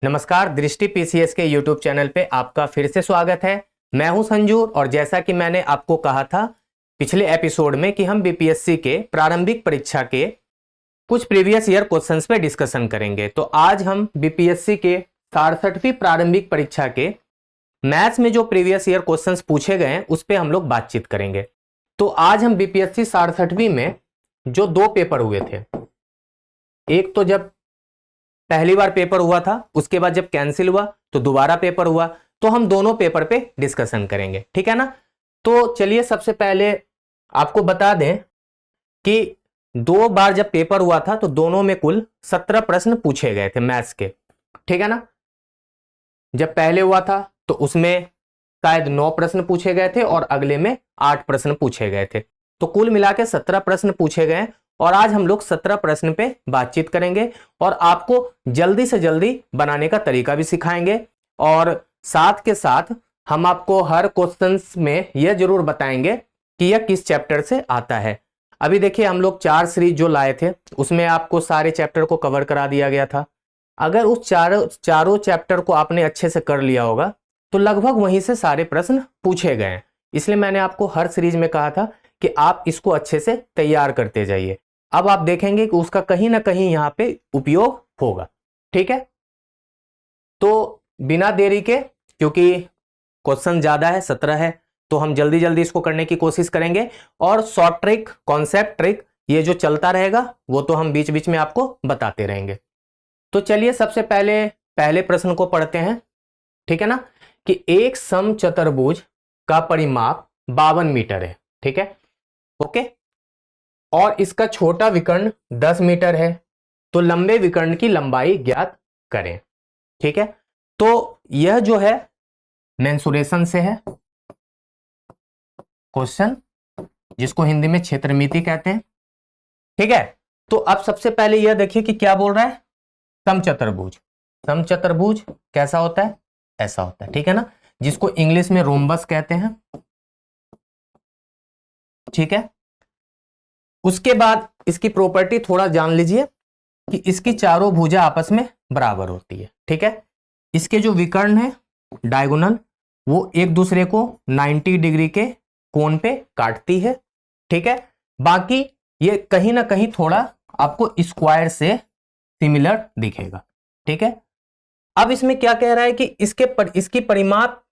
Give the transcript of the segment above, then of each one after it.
नमस्कार, दृष्टि पीसीएस के यूट्यूब चैनल पे आपका फिर से स्वागत है। मैं हूं संजू और जैसा कि मैंने आपको कहा था पिछले एपिसोड में कि हम बीपीएससी के प्रारंभिक परीक्षा के कुछ प्रीवियस ईयर क्वेश्चंस पे डिस्कशन करेंगे। तो आज हम बीपीएससी के 67वीं प्रारंभिक परीक्षा के मैथ्स में जो प्रीवियस ईयर क्वेश्चंस पूछे गए हैं उस पर हम लोग बातचीत करेंगे। तो आज हम बीपीएससी 67वीं में जो दो पेपर हुए थे, एक तो जब पहली बार पेपर हुआ था, उसके बाद जब कैंसिल हुआ तो दोबारा पेपर हुआ, तो हम दोनों पेपर पे डिस्कशन करेंगे, ठीक है ना। तो चलिए सबसे पहले आपको बता दें कि दो बार जब पेपर हुआ था तो दोनों में कुल 17 प्रश्न पूछे गए थे मैथ्स के, ठीक है ना। जब पहले हुआ था तो उसमें शायद 9 प्रश्न पूछे गए थे और अगले में 8 प्रश्न पूछे गए थे, तो कुल मिला के 17 प्रश्न पूछे गए। और आज हम लोग 17 प्रश्न पे बातचीत करेंगे और आपको जल्दी से जल्दी बनाने का तरीका भी सिखाएंगे और साथ के साथ हम आपको हर क्वेश्चंस में यह जरूर बताएंगे कि यह किस चैप्टर से आता है। अभी देखिए हम लोग 4 सीरीज जो लाए थे उसमें आपको सारे चैप्टर को कवर करा दिया गया था। अगर उस चारों चैप्टर को आपने अच्छे से कर लिया होगा तो लगभग वहीं से सारे प्रश्न पूछे गए हैं। इसलिए मैंने आपको हर सीरीज में कहा था कि आप इसको अच्छे से तैयार करते जाइए। अब आप देखेंगे कि उसका कहीं ना कहीं यहां पे उपयोग होगा, ठीक है। तो बिना देरी के, क्योंकि क्वेश्चन ज्यादा है 17 है, तो हम जल्दी जल्दी इसको करने की कोशिश करेंगे और शॉर्ट ट्रिक, कॉन्सेप्ट ट्रिक ये जो चलता रहेगा वो तो हम बीच बीच में आपको बताते रहेंगे। तो चलिए सबसे पहले प्रश्न को पढ़ते हैं, ठीक है ना। कि एक समचतुर्भुज का परिमाप 52 मीटर है, ठीक है, ओके, और इसका छोटा विकर्ण 10 मीटर है, तो लंबे विकर्ण की लंबाई ज्ञात करें, ठीक है। तो यह जो है मेंसुरेशन से है क्वेश्चन, जिसको हिंदी में क्षेत्रमिति कहते हैं, ठीक है। तो अब सबसे पहले यह देखिए कि क्या बोल रहा है, समचतुर्भुज। समचतुर्भुज कैसा होता है, ऐसा होता है, ठीक है ना, जिसको इंग्लिश में रोम्बस कहते हैं, ठीक है। उसके बाद इसकी प्रॉपर्टी थोड़ा जान लीजिए कि इसकी चारों भुजा आपस में बराबर होती है, ठीक है। इसके जो विकर्ण है डायगोनल वो एक दूसरे को 90 डिग्री के कोण पे काटती है, ठीक है। बाकी ये कहीं ना कहीं थोड़ा आपको स्क्वायर से सिमिलर दिखेगा, ठीक है। अब इसमें क्या कह रहा है कि इसकी परिमाप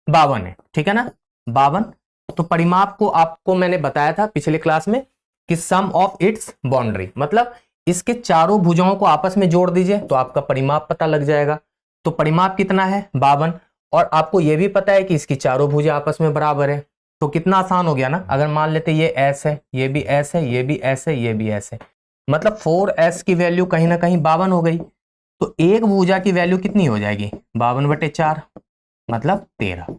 52 है, ठीक है ना, 52। तो परिमाप को आपको मैंने बताया था पिछले क्लास में कि सम ऑफ इट्स बाउंड्री, मतलब इसके चारों भुजाओं को आपस में जोड़ दीजिए तो आपका परिमाप पता लग जाएगा। तो परिमाप कितना है, 52, और आपको यह भी पता है कि इसकी चारों भुजा आपस में बराबर है, तो कितना आसान हो गया ना। अगर मान लेते ये एस है, ये भी एस है, ये भी एस है, ये भी एस है, मतलब 4s की वैल्यू कहीं ना कहीं 52 हो गई। तो एक भुजा की वैल्यू कितनी हो जाएगी, 52/4, मतलब 13।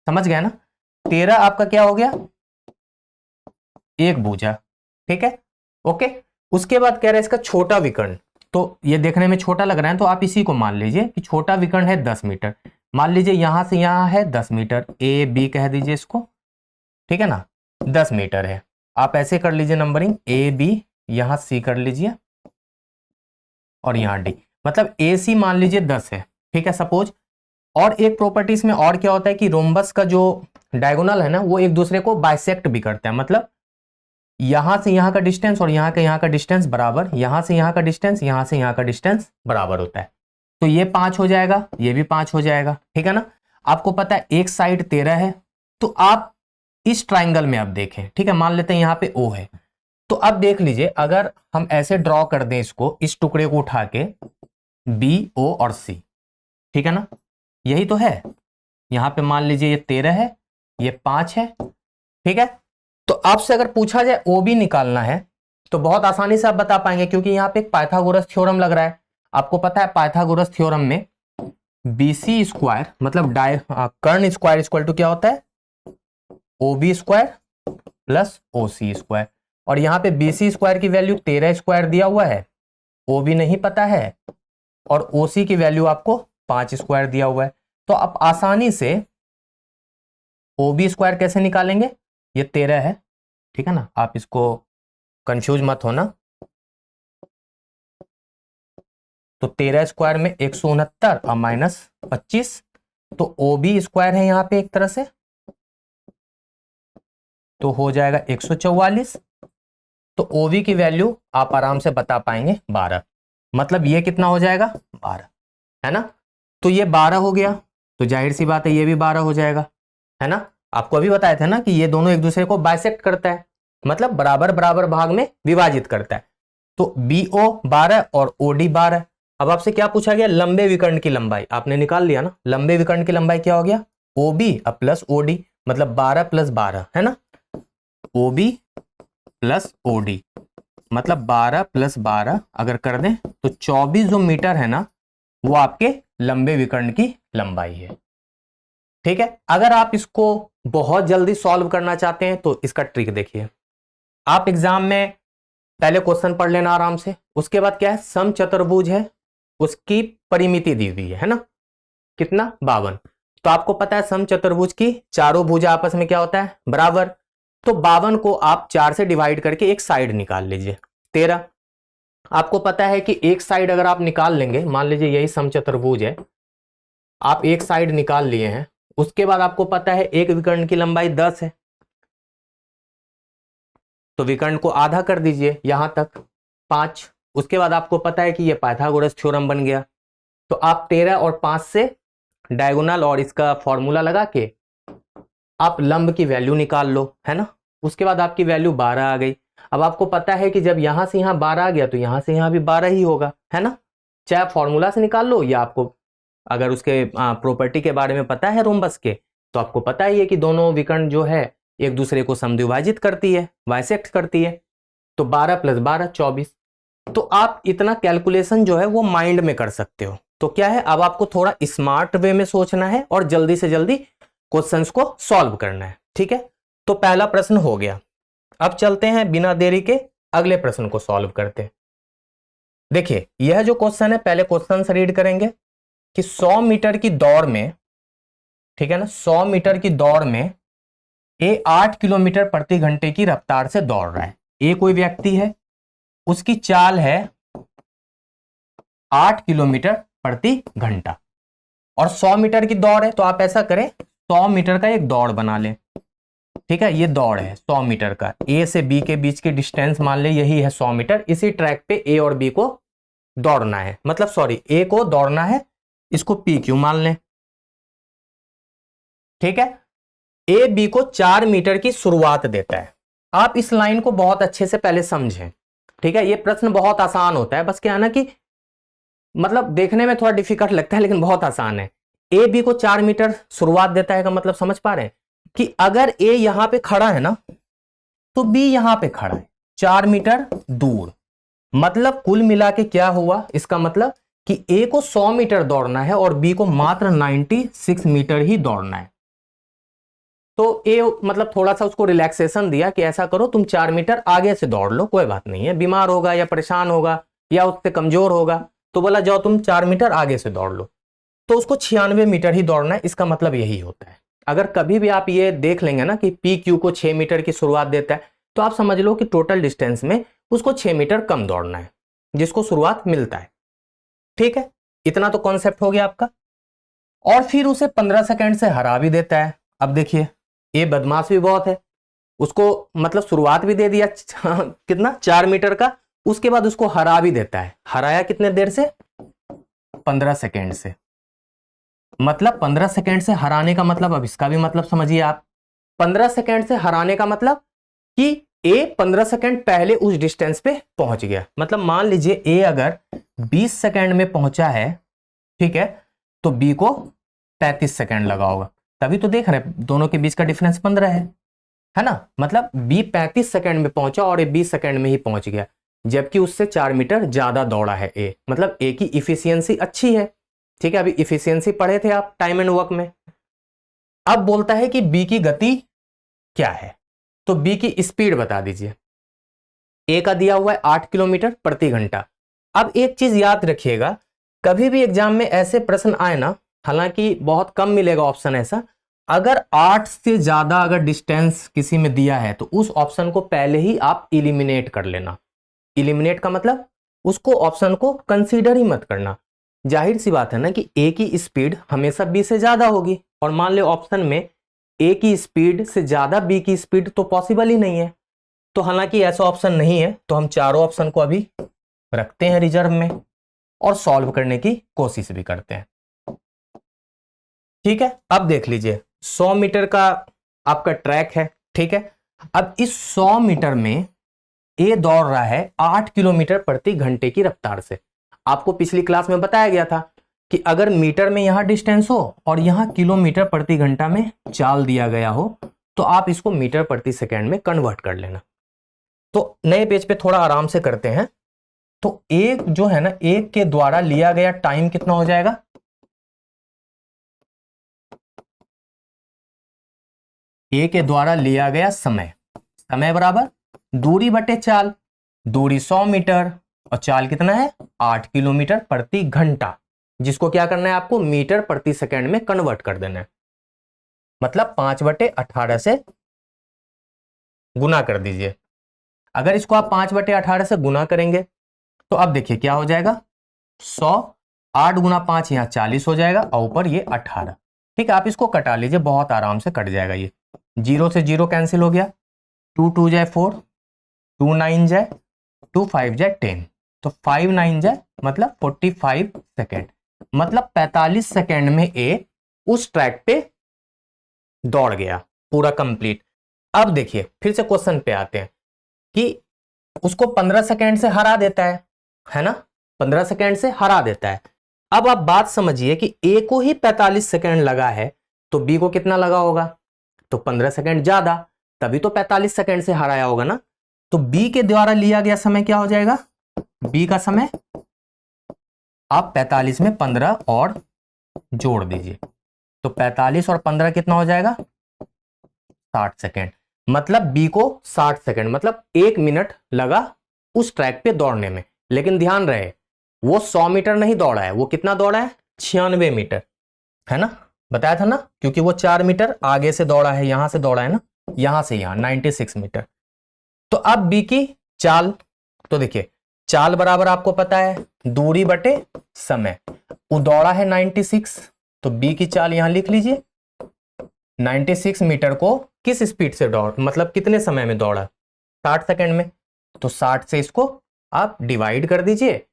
समझ गया ना, 13 आपका क्या हो गया, एक भुजा, ठीक है, ओके। उसके बाद कह रहा है इसका छोटा विकर्ण, तो ये देखने में छोटा लग रहा है तो आप इसी को मान लीजिए कि छोटा विकर्ण है 10 मीटर। मान लीजिए यहां से यहां है 10 मीटर, ए बी कह दीजिए इसको, ठीक है ना, 10 मीटर है। आप ऐसे कर लीजिए नंबरिंग, ए बी, यहां सी कर लीजिए और यहां डी, मतलब ए सी मान लीजिए 10 है, ठीक है, सपोज। और एक प्रॉपर्टी इसमें और क्या होता है कि रोम्बस का जो डायगोनल है ना वो एक दूसरे को बाइसेक्ट भी करता है, मतलब यहां से यहां का डिस्टेंस और यहां का डिस्टेंस बराबर, यहां से यहां का डिस्टेंस, यहां से यहां का डिस्टेंस बराबर होता है। तो ये 5 हो जाएगा, ये भी 5 हो जाएगा, ठीक है ना। आपको पता है एक साइड 13 है, तो आप इस ट्राइंगल में आप देखें, ठीक है, मान लेते हैं यहां पे ओ है, तो अब देख लीजिए अगर हम ऐसे ड्रॉ कर दें इसको, इस टुकड़े को उठा के बी ओ और सी, ठीक है ना, यही तो है। यहां पे मान लीजिए ये 13 है, ये 5 है, ठीक है। तो आपसे अगर पूछा जाए ओ बी निकालना है तो बहुत आसानी से आप बता पाएंगे, क्योंकि यहां पे एक पाइथागोरस थ्योरम लग रहा है। आपको पता है पाइथागोरस थ्योरम में बीसी स्क्वायर मतलब कर्ण स्क्वायर इक्वल टू क्या होता है, O B square plus O C square. और यहां पे बीसी स्क्वायर की वैल्यू 13 स्क्वायर दिया हुआ है, ओ बी नहीं पता है, और ओ सी की वैल्यू आपको 5 स्क्वायर दिया हुआ है। तो आप आसानी से ओ बी स्क्वायर कैसे निकालेंगे, ये 13 है, ठीक है ना, आप इसको कंफ्यूज मत होना। तो 13 स्क्वायर में 169 और माइनस 25, तो OB स्क्वायर है यहाँ पे एक तरह से, तो हो जाएगा 144। तो OB की वैल्यू आप आराम से बता पाएंगे 12, मतलब ये कितना हो जाएगा 12, है ना। तो ये 12 हो गया, तो जाहिर सी बात है ये भी 12 हो जाएगा, है ना। आपको अभी बताया था ना कि ये दोनों एक दूसरे को बाइसेक्ट करता है, मतलब बराबर बराबर भाग में विभाजित करता है। तो BO 12 और OD 12। अब आपसे क्या पूछा गया, लंबे विकर्ण की लंबाई, आपने निकाल लिया ना। लंबे विकर्ण की लंबाई क्या हो गया, OB प्लस OD, मतलब 12 प्लस 12, है ना। OB प्लस OD मतलब 12 प्लस 12 अगर कर दें तो 24 जो मीटर है ना, वो आपके लंबे विकर्ण की लंबाई है। ठीक है, अगर आप इसको बहुत जल्दी सॉल्व करना चाहते हैं तो इसका ट्रिक देखिए। आप एग्जाम में पहले क्वेश्चन पढ़ लेना आराम से, उसके बाद क्या है, समचतुर्भुज है, उसकी परिमिति दी हुई है ना, कितना 52। तो आपको पता है समचतुर्भुज की चारों भुजा आपस में क्या होता है, बराबर। तो 52 को आप 4 से डिवाइड करके एक साइड निकाल लीजिए, 13। आपको पता है कि एक साइड अगर आप निकाल लेंगे, मान लीजिए यही समचतुर्भुज है, आप एक साइड निकाल लिए हैं, उसके बाद आपको पता है एक विकर्ण की लंबाई 10 है, तो विकर्ण को आधा कर दीजिए यहां तक 5। उसके बाद आपको पता है कि ये पाइथागोरस थ्योरम बन गया। तो आप 13 और 5 से डायगोनल और इसका फॉर्मूला लगा के आप लंब की वैल्यू निकाल लो, है ना। उसके बाद आपकी वैल्यू 12 आ गई। अब आपको पता है कि जब यहां से यहां 12 आ गया तो यहां से यहां भी 12 ही होगा, है ना। चाहे फॉर्मूला से निकाल लो या आपको अगर उसके प्रॉपर्टी के बारे में पता है रोम्बस के, तो आपको पता ही है कि दोनों विकर्ण जो है एक दूसरे को समद्विभाजित करती है, बाइसेक्ट करती है। तो 12 प्लस 12 24। तो आप इतना कैलकुलेशन जो है वो माइंड में कर सकते हो। तो क्या है, अब आपको थोड़ा स्मार्ट वे में सोचना है और जल्दी से जल्दी क्वेश्चंस को सॉल्व करना है। ठीक है, तो पहला प्रश्न हो गया। अब चलते हैं बिना देरी के अगले प्रश्न को सॉल्व करते हैं। देखिए यह जो क्वेश्चन है, पहले क्वेश्चन से रीड करेंगे कि 100 मीटर की दौड़ में, ठीक है ना, 100 मीटर की दौड़ में ए 8 किलोमीटर प्रति घंटे की रफ्तार से दौड़ रहा है। ए कोई व्यक्ति है, उसकी चाल है 8 किलोमीटर प्रति घंटा और 100 मीटर की दौड़ है। तो आप ऐसा करें, 100 मीटर का एक दौड़ बना लें। ठीक है, ये दौड़ है 100 मीटर का, ए से बी के बीच की डिस्टेंस मान ले यही है 100 मीटर। इसी ट्रैक पे ए और बी को दौड़ना है, मतलब सॉरी ए को दौड़ना है, इसको पी क्यू मान लें। ठीक है, ए बी को 4 मीटर की शुरुआत देता है। आप इस लाइन को बहुत अच्छे से पहले समझें। ठीक है, ये प्रश्न बहुत आसान होता है, बस क्या है ना कि मतलब देखने में थोड़ा डिफिकल्ट लगता है लेकिन बहुत आसान है। ए बी को 4 मीटर शुरुआत देता है का मतलब समझ पा रहे हैं कि अगर ए यहां पे खड़ा है ना, तो बी यहां पे खड़ा है 4 मीटर दूर। मतलब कुल मिला के क्या हुआ, इसका मतलब कि ए को 100 मीटर दौड़ना है और बी को मात्र 96 मीटर ही दौड़ना है। तो ए मतलब थोड़ा सा उसको रिलैक्सेशन दिया कि ऐसा करो तुम 4 मीटर आगे से दौड़ लो, कोई बात नहीं है, बीमार होगा या परेशान होगा या उससे कमजोर होगा, तो बोला जाओ तुम 4 मीटर आगे से दौड़ लो। तो उसको 96 मीटर ही दौड़ना है, इसका मतलब यही होता है। अगर कभी भी आप ये देख लेंगे ना कि पी क्यू को 6 मीटर की शुरुआत देता है, तो आप समझ लो कि टोटल डिस्टेंस में उसको 6 मीटर कम दौड़ना है जिसको शुरुआत मिलता है। ठीक है, इतना तो कॉन्सेप्ट हो गया आपका। और फिर उसे 15 सेकेंड से हरा भी देता है। अब देखिए ये बदमाश भी बहुत है, उसको मतलब शुरुआत भी दे दिया कितना 4 मीटर का, उसके बाद उसको हरा भी देता है। हराया कितने देर से, 15 सेकेंड से। मतलब 15 सेकेंड से हराने का मतलब, अब इसका भी मतलब समझिए आप। 15 सेकेंड से हराने का मतलब कि ए 15 सेकेंड पहले उस डिस्टेंस पे पहुंच गया। मतलब मान लीजिए ए अगर 20 सेकेंड में पहुंचा है, ठीक है, तो बी को 35 सेकेंड लगा होगा। तभी तो देख रहे हैं दोनों के बीच का डिफरेंस 15 है ना। मतलब बी 35 सेकेंड में पहुंचा और ए 20 सेकेंड में ही पहुंच गया, जबकि उससे 4 मीटर ज्यादा दौड़ा है ए। मतलब ए की इफिशियंसी अच्छी है। ठीक है, अभी इफिशियंसी पढ़े थे आप टाइम एंड वर्क में। अब बोलता है कि बी की गति क्या है, तो बी की स्पीड बता दीजिए। ए का दिया हुआ है 8 किलोमीटर प्रति घंटा। अब एक चीज याद रखिएगा, कभी भी एग्जाम में ऐसे प्रश्न आए ना, हालांकि बहुत कम मिलेगा ऑप्शन ऐसा, अगर 8 से ज्यादा अगर डिस्टेंस किसी में दिया है तो उस ऑप्शन को पहले ही आप इलिमिनेट कर लेना। इलिमिनेट का मतलब उसको ऑप्शन को कंसीडर ही मत करना। जाहिर सी बात है ना कि ए की स्पीड हमेशा बी से ज्यादा होगी, और मान लो ऑप्शन में ए की स्पीड से ज्यादा बी की स्पीड तो पॉसिबल ही नहीं है। तो हालांकि ऐसा ऑप्शन नहीं है, तो हम चारों ऑप्शन को अभी रखते हैं रिजर्व में और सॉल्व करने की कोशिश भी करते हैं। ठीक है, अब देख लीजिए 100 मीटर का आपका ट्रैक है। ठीक है, अब इस 100 मीटर में ए दौड़ रहा है 8 किलोमीटर प्रति घंटे की रफ्तार से। आपको पिछली क्लास में बताया गया था कि अगर मीटर में यहां डिस्टेंस हो और यहां किलोमीटर प्रति घंटा में चाल दिया गया हो, तो आप इसको मीटर प्रति सेकेंड में कन्वर्ट कर लेना। तो नए पेज पे थोड़ा आराम से करते हैं। तो एक जो है ना, एक के द्वारा लिया गया टाइम कितना हो जाएगा, ए के द्वारा लिया गया समय, समय बराबर दूरी बटे चाल, दूरी 100 मीटर और चाल कितना है 8 किलोमीटर प्रति घंटा, जिसको क्या करना है आपको मीटर प्रति सेकंड में कन्वर्ट कर देना है। मतलब 5/18 से गुना कर दीजिए। अगर इसको आप 5/18 से गुना करेंगे तो अब देखिए क्या हो जाएगा, 100, 8 गुना 5 यहाँ 40 हो जाएगा और ऊपर ये 18। ठीक है, आप इसको कटा लीजिए, बहुत आराम से कट जाएगा। ये 0 से 0 कैंसिल हो गया, 2 2 जाए 4, 2 9 जाए 2 5 जाए 10, तो 5 9 जाए मतलब 45 सेकेंड, मतलब 45 सेकेंड में ए उस ट्रैक पे दौड़ गया पूरा कंप्लीट। अब देखिए फिर से क्वेश्चन पे आते हैं कि उसको 15 सेकेंड से हरा देता है ना, 15 सेकेंड से हरा देता है। अब आप बात समझिए कि ए को ही 45 सेकेंड लगा है, तो बी को कितना लगा होगा, तो 15 सेकेंड ज्यादा, तभी तो 45 सेकेंड से हराया होगा ना। तो बी के द्वारा लिया गया समय क्या हो जाएगा, बी का समय आप 45 में 15 और जोड़ दीजिए, तो 45 और 15 कितना हो जाएगा 60 सेकेंड। मतलब बी को 60 सेकेंड मतलब 1 मिनट लगा उस ट्रैक पे दौड़ने में। लेकिन ध्यान रहे वो 100 मीटर नहीं दौड़ा है, वो कितना दौड़ा है 96 मीटर, है ना, बताया था ना, क्योंकि वो 4 मीटर आगे से दौड़ा है, यहां से दौड़ा है ना, यहां से यहां 96 मीटर। तो अब बी की चाल, तो देखिए चाल बराबर आपको पता है दूरी बटे समय, वो दौड़ा है 96, तो बी की चाल यहां लिख लीजिए। 96 मीटर को किस स्पीड से दौड़, मतलब कितने समय में दौड़ा, 60 सेकेंड में, तो 60 से इसको आप डिवाइड कर दीजिए।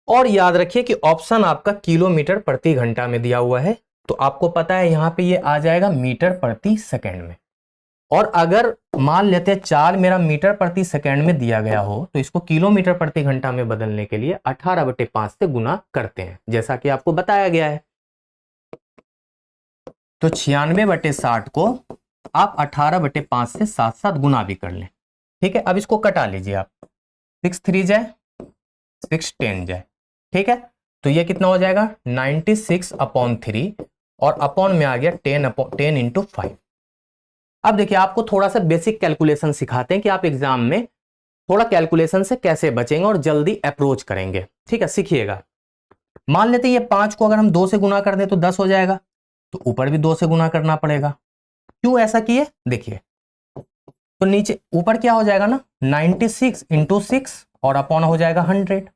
और याद रखिए कि ऑप्शन आपका किलोमीटर प्रति घंटा में दिया हुआ है, तो आपको पता है यहां पे ये आ जाएगा मीटर प्रति सेकेंड में। और अगर मान लेते हैं चाल मेरा मीटर प्रति सेकेंड में दिया गया हो, तो इसको किलोमीटर प्रति घंटा में बदलने के लिए 18/5 से गुना करते हैं, जैसा कि आपको बताया गया है। तो 96/60 को आप 18/5 से साथ साथ गुना भी कर लें। ठीक है, अब इसको कटा लीजिए आप, 6 3 जाए 6 10 जाए। ठीक है, तो ये कितना हो जाएगा 96/3 और अपॉन में आ गया 10 इंटू 5। अब देखिए आपको थोड़ा सा बेसिक कैलकुलेशन सिखाते हैं कि आप एग्जाम में थोड़ा कैलकुलेशन से कैसे बचेंगे और जल्दी अप्रोच करेंगे। ठीक है, सीखिएगा। मान लेते हैं ये 5 को अगर हम 2 से गुना कर दें तो 10 हो जाएगा, तो ऊपर भी 2 से गुना करना पड़ेगा। क्यों ऐसा किए देखिए, तो नीचे ऊपर क्या हो जाएगा ना 96 इंटू 6 और अपॉन हो जाएगा 100,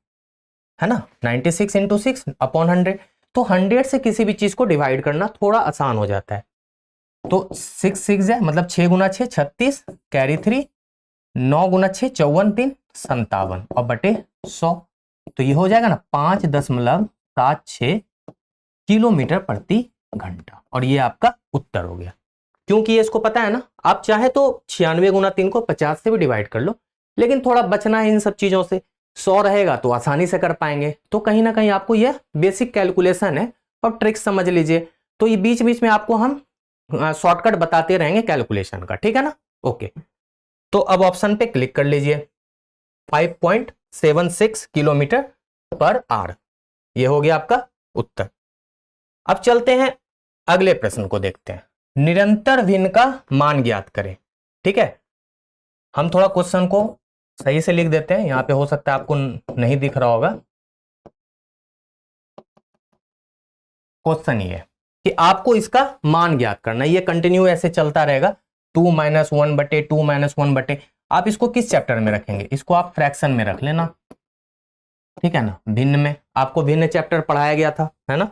है ना, 96 इंटू 6 अपॉन 100। तो 100 से किसी भी चीज को डिवाइड करना थोड़ा आसान हो जाता है। तो 6 6 है मतलब 6 गुना 6 36, कैरी 3, 9 गुना 6 54 3 57 और बटे 100, तो ये हो जाएगा ना 5.76 किलोमीटर प्रति घंटा। और ये आपका उत्तर हो गया। क्योंकि ये इसको पता है ना, आप चाहे तो 96 गुना 3 को 50 से भी डिवाइड कर लो, लेकिन थोड़ा बचना है इन सब चीजों से। 100 रहेगा तो आसानी से कर पाएंगे। तो कहीं ना कहीं आपको यह बेसिक कैलकुलेशन है और ट्रिक समझ लीजिए। तो ये बीच बीच में आपको हम शॉर्टकट बताते रहेंगे कैलकुलेशन का, ठीक है ना। ओके, तो अब ऑप्शन पे क्लिक कर लीजिए, 5.76 किलोमीटर पर आवर, ये हो गया आपका उत्तर। अब चलते हैं अगले प्रश्न को देखते हैं। निरंतर भिन्न का मान ज्ञात करें। ठीक है, हम थोड़ा क्वेश्चन को सही से लिख देते हैं, यहां पे हो सकता है आपको नहीं दिख रहा होगा। क्वेश्चन ये है कि आपको इसका मान ज्ञात करना है, ये कंटिन्यू ऐसे चलता रहेगा, 2 - 1 बटे 2 - 1 बटे। आप इसको किस चैप्टर में रखेंगे, इसको आप फ्रैक्शन में रख लेना। ठीक है ना, भिन्न में आपको भिन्न चैप्टर पढ़ाया गया था, है ना।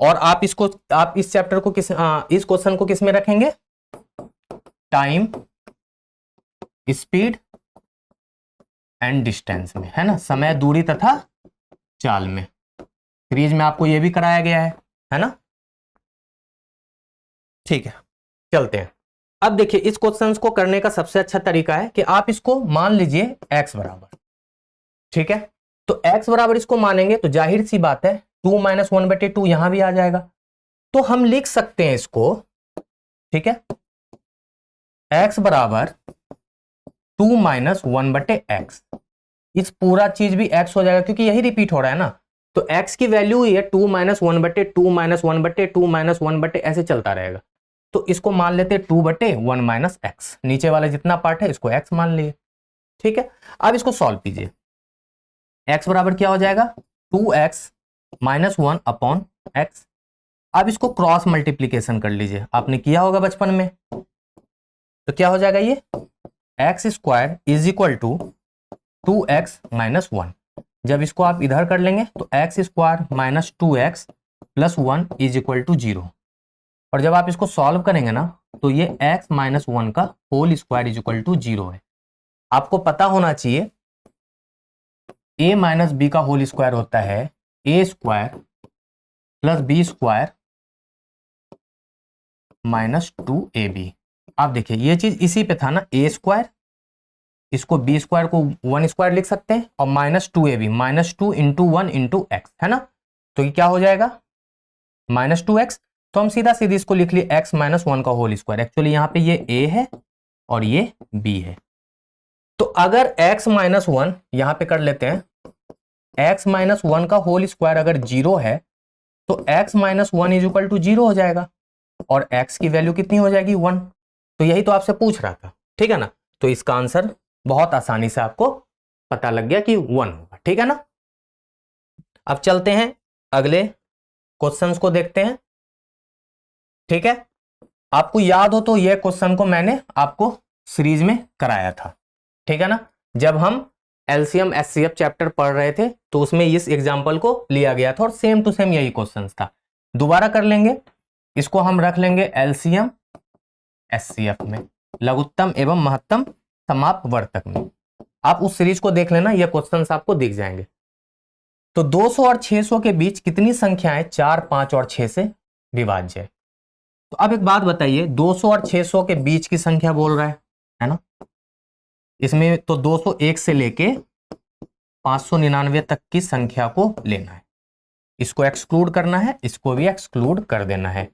और आप इस चैप्टर को इस क्वेश्चन को किस में रखेंगे, टाइम, स्पीड एंड डिस्टेंस में, है ना, समय, दूरी तथा चाल में। सीरीज में आपको यह भी कराया गया है ना। ठीक है, चलते हैं। अब देखिए, इस क्वेश्चन को करने का सबसे अच्छा तरीका है कि आप इसको मान लीजिए x बराबर, ठीक है। तो x बराबर इसको मानेंगे तो जाहिर सी बात है 2 - 1/2 यहां भी आ जाएगा। तो हम लिख सकते हैं इसको, ठीक है, x बराबर 2 - 1/x। इस पूरा चीज भी x हो जाएगा क्योंकि यही रिपीट हो रहा है ना। तो x की वैल्यू ही है 2 - 1/2 - 1/2 - 1/, ऐसे चलता रहेगा। तो इसको मान लेते हैं 2/1 - x, नीचे वाला जितना पार्ट है इसको x मान लिए, ठीक है। अब इसको सॉल्व कीजिए, x बराबर क्या हो जाएगा, 2x - 1/x। अब इसको क्रॉस मल्टीप्लीकेशन कर लीजिए, आपने किया होगा बचपन में। तो क्या हो जाएगा ये, x² is equal to 2x - 1। जब इसको आप इधर कर लेंगे तो x² - 2x + 1 is equal to 0। और जब आप इसको सॉल्व करेंगे ना तो ये x - 1 का whole square is equal to 0 है। आपको पता होना चाहिए a - b का होल स्क्वायर होता है a² + b² - 2ab। आप देखिए ये चीज इसी पे था ना, a², इसको b² को 1² लिख सकते हैं और -2ab, -2 × 1 × x, है ना। तो ये क्या हो जाएगा, -2x। तो हम सीधा सीधी इसको लिख लिए x - 1 का होल स्क्वायर। एक्चुअली यहाँ पे ये a है और ये b है। तो अगर x - 1 यहां पे कर लेते हैं, x - 1 का होल स्क्वायर अगर 0 है तो x - 1 इज इक्वल टू 0 हो जाएगा और x की वैल्यू कितनी हो जाएगी, 1। तो यही तो आपसे पूछ रहा था, ठीक है ना। तो इसका आंसर बहुत आसानी से आपको पता लग गया कि 1 होगा, ठीक है ना। अब चलते हैं अगले क्वेश्चंस को देखते हैं, ठीक है। आपको याद हो तो यह क्वेश्चन को मैंने आपको सीरीज में कराया था, ठीक है ना। जब हम एलसीएम एचसीएफ चैप्टर पढ़ रहे थे तो उसमें इस एग्जांपल को लिया गया था और सेम टू सेम यही क्वेश्चन था। दोबारा कर लेंगे, इसको हम रख लेंगे एलसीएम एचसीएफ में, लघुत्तम एवं महत्तम समापवर्तक में। आप उस सीरीज को देख लेना, यह क्वेश्चंस आपको दिख जाएंगे। तो 200 और 600 के बीच कितनी संख्याएं 4, 5 और 6 से विभाज्य है। तो अब एक बात बताइए, 200 और 600 के बीच की संख्या बोल रहा है ना। इसमें तो 201 से लेके 599 तक की संख्या को लेना है, इसको एक्सक्लूड करना है, इसको भी एक्सक्लूड कर देना है।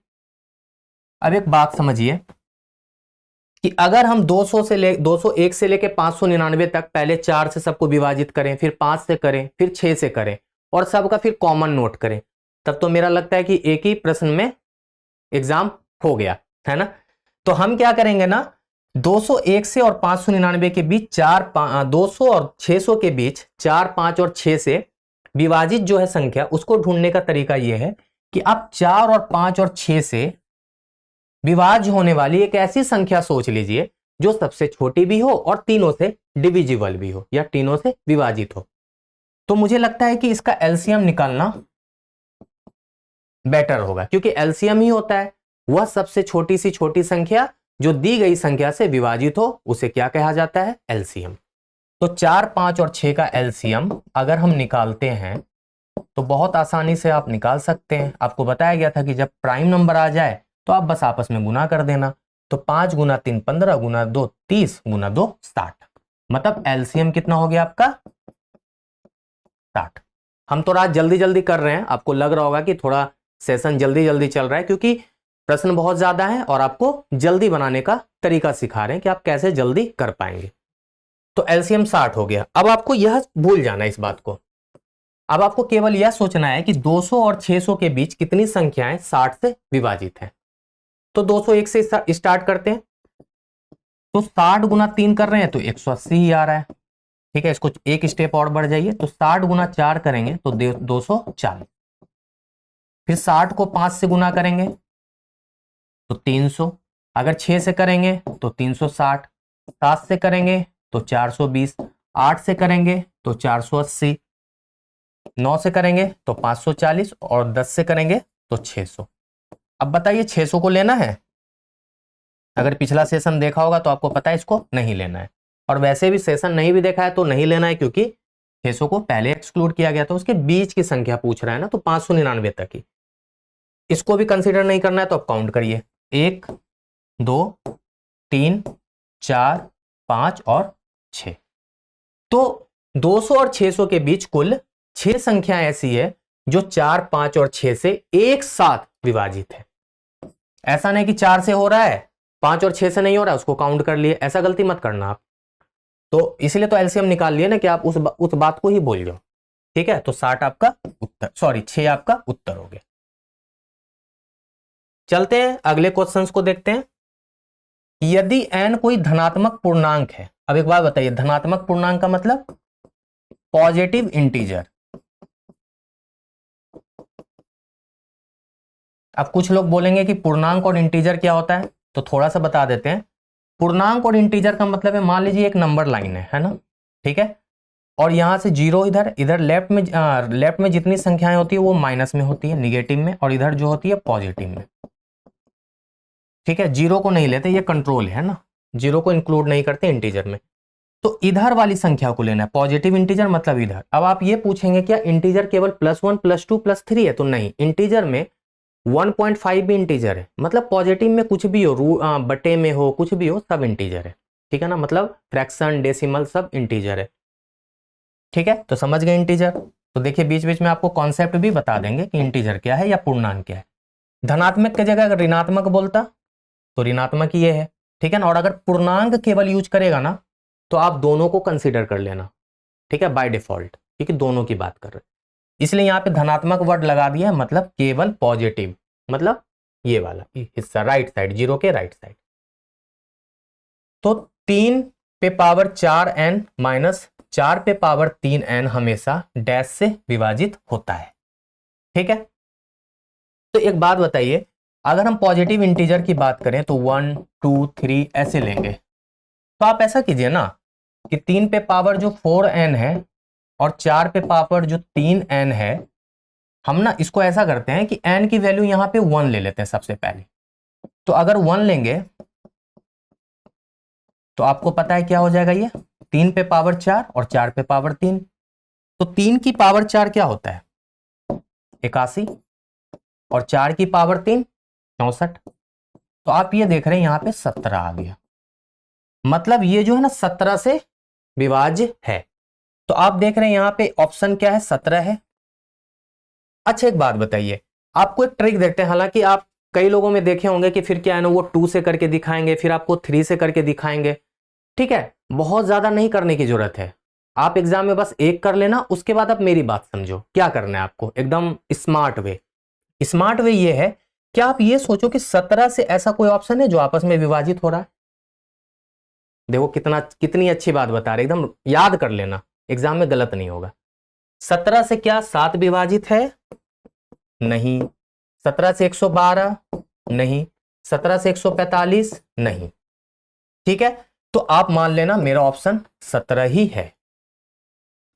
अब एक बात समझिए कि अगर हम 201 से लेके 599 तक पहले 4 से सबको विभाजित करें, फिर 5 से करें, फिर 6 से करें और सबका फिर कॉमन नोट करें, तब तो मेरा लगता है कि एक ही प्रश्न में एग्जाम हो गया, है ना। तो हम क्या करेंगे ना, 201 से और 599 के बीच 200 और 600 के बीच 4, 5 और 6 से विभाजित जो है संख्या, उसको ढूंढने का तरीका यह है कि आप 4 और 5 और 6 से विभाज्य होने वाली एक ऐसी संख्या सोच लीजिए जो सबसे छोटी भी हो और तीनों से डिविजिबल भी हो या तीनों से विभाजित हो। तो मुझे लगता है कि इसका एलसीएम निकालना बेटर होगा, क्योंकि एलसीएम ही होता है वह सबसे छोटी सी छोटी संख्या जो दी गई संख्या से विभाजित हो, उसे क्या कहा जाता है, एलसीएम। तो 4, 5 और 6 का एलसीएम अगर हम निकालते हैं तो बहुत आसानी से आप निकाल सकते हैं। आपको बताया गया था कि जब प्राइम नंबर आ जाए तो आप बस आपस में गुना कर देना। तो 5 × 3 15, × 2 30, × 2 60, मतलब एलसीएम कितना हो गया आपका, 60। हम तो आज जल्दी जल्दी कर रहे हैं, आपको लग रहा होगा कि थोड़ा सेशन जल्दी जल्दी चल रहा है, क्योंकि प्रश्न बहुत ज्यादा है और आपको जल्दी बनाने का तरीका सिखा रहे हैं कि आप कैसे जल्दी कर पाएंगे। तो एलसीएम 60 हो गया। अब आपको यह भूल जाना इस बात को, अब आपको केवल यह सोचना है कि 200 और 600 के बीच कितनी संख्याएं 60 से विभाजित हैं। तो 201 से स्टार्ट करते हैं, तो 60 × 3 कर रहे हैं तो 180 ही आ रहा है, ठीक है। इसको एक स्टेप और बढ़ जाइए, तो 60 × 4 करेंगे तो 240, फिर 60 को 5 से गुना करेंगे तो 300, अगर 6 से करेंगे तो 360, 7 से करेंगे तो 420, 8 से करेंगे तो 480, 9 से करेंगे तो 540 और 10 से करेंगे तो 600। अब बताइए 600 को लेना है? अगर पिछला सेशन देखा होगा तो आपको पता है इसको नहीं लेना है, और वैसे भी सेशन नहीं भी देखा है तो नहीं लेना है, क्योंकि 600 को पहले एक्सक्लूड किया गया था, उसके बीच की संख्या पूछ रहा है ना, तो 599 तक की, इसको भी कंसीडर नहीं करना है। तो अब काउंट करिए, 1 2 3 4 5 और 6। तो 200 और 600 के बीच कुल 6 संख्या ऐसी है जो 4 5 और 6 से एक साथ विभाजित है। ऐसा नहीं कि 4 से हो रहा है 5 और 6 से नहीं हो रहा है, उसको काउंट कर लिए, ऐसा गलती मत करना आप। तो इसलिए तो एलसीएम निकाल लिए ना कि आप उस बात को ही बोल जाओ। ठीक है, तो 60 आपका उत्तर, सॉरी 6 आपका उत्तर हो गया। चलते हैं अगले क्वेश्चंस को देखते हैं। यदि n कोई धनात्मक पूर्णांक है, अब एक बात बताइए, धनात्मक पूर्णांक का मतलब पॉजिटिव इंटीजर। अब कुछ लोग बोलेंगे कि पूर्णांक और इंटीजर क्या होता है, तो थोड़ा सा बता देते हैं। पूर्णांक और इंटीजर का मतलब है, मान लीजिए एक नंबर लाइन है ना, ठीक है, और यहां से 0 इधर लेफ्ट में जितनी संख्याएं होती है वो माइनस में होती है, निगेटिव में, और इधर जो होती है पॉजिटिव में। ठीक है, 0 को नहीं लेते, ये कंट्रोल है ना, 0 को इंक्लूड नहीं करते इंटीजर में। तो इधर वाली संख्या को लेना है, पॉजिटिव इंटीजर मतलब इधर। अब आप ये पूछेंगे क्या इंटीजर केवल +1 +2 +3 है? तो नहीं, इंटीजर में 1.5 भी इंटीजर है, मतलब पॉजिटिव में कुछ भी हो, बटे में हो, कुछ भी हो, सब इंटीजर है। ठीक है ना, मतलब फ्रैक्शन, डेसिमल सब इंटीजर है। ठीक है, तो समझ गए इंटीजर। तो देखिए बीच बीच में आपको कॉन्सेप्ट भी बता देंगे कि इंटीजर क्या है या पूर्णांक क्या है। धनात्मक की जगह अगर ऋणात्मक बोलता तो ऋणात्मक ये है। ठीक है ना, और अगर पूर्णांक केवल यूज करेगा ना तो आप दोनों को कंसीडर कर लेना। ठीक है, बाय डिफॉल्ट, क्योंकि दोनों की बात कर रहे हैं, इसलिए यहाँ पे धनात्मक वर्ड लगा दिया, मतलब केवल पॉजिटिव, मतलब ये वाला हिस्सा राइट साइड, 0 के राइट साइड। तो 3 पे पावर 4n माइनस 4 पे पावर 3n हमेशा डैश से विभाजित होता है। ठीक है, तो एक बात बताइए, अगर हम पॉजिटिव इंटीजर की बात करें तो 1 2 3 ऐसे लेंगे, तो आप ऐसा कीजिए ना कि 3 पे पावर जो 4n है और 4 पे पावर जो 3n है, हम ना इसको ऐसा करते हैं कि n की वैल्यू यहां पे 1 ले लेते हैं सबसे पहले। तो अगर 1 लेंगे तो आपको पता है क्या हो जाएगा, ये 3 पे पावर 4 और 4 पे पावर 3, तो 3 की पावर 4 क्या होता है 81, और 4 की पावर 3 64। तो आप ये देख रहे हैं यहां पे 17 आ गया, मतलब ये जो है ना 17 से विभाज्य है। तो आप देख रहे हैं यहां पे ऑप्शन क्या है, 17 है। अच्छा एक बात बताइए, आपको एक ट्रिक देखते हैं, हालांकि आप कई लोगों में देखे होंगे कि फिर क्या है ना वो 2 से करके दिखाएंगे, फिर आपको 3 से करके दिखाएंगे। ठीक है, बहुत ज्यादा नहीं करने की जरूरत है, आप एग्जाम में बस एक कर लेना, उसके बाद आप मेरी बात समझो क्या करना है आपको, एकदम स्मार्ट वे। स्मार्ट वे ये है कि आप ये सोचो कि 17 से ऐसा कोई ऑप्शन है जो आपस में विभाजित हो रहा है। देखो कितनी अच्छी बात बता रहे, एकदम याद कर लेना, एग्जाम में गलत नहीं होगा। 17 से क्या 7 विभाजित है? नहीं। 17 से 112? नहीं। 17 से 145? नहीं। ठीक है, तो आप मान लेना मेरा ऑप्शन 17 ही है।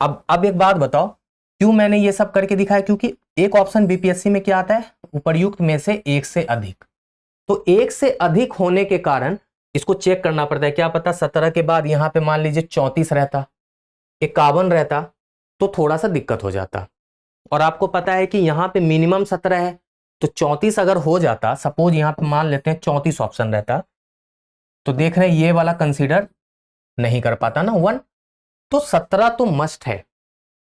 अब एक बात बताओ, क्यों मैंने ये सब करके दिखाया? क्योंकि एक ऑप्शन बीपीएससी में क्या आता है, उपर्युक्त में से एक से अधिक, तो एक से अधिक होने के कारण इसको चेक करना पड़ता है। क्या पता 17 के बाद यहां पे मान लीजिए 34 रहता, 51 रहता, तो थोड़ा सा दिक्कत हो जाता। और आपको पता है कि यहां पे मिनिमम 17 है, तो 34 अगर हो जाता, सपोज यहां पे मान लेते हैं 34 ऑप्शन रहता, तो देख रहे हैं ये वाला कंसीडर नहीं कर पाता ना 1, तो 17 तो मस्ट है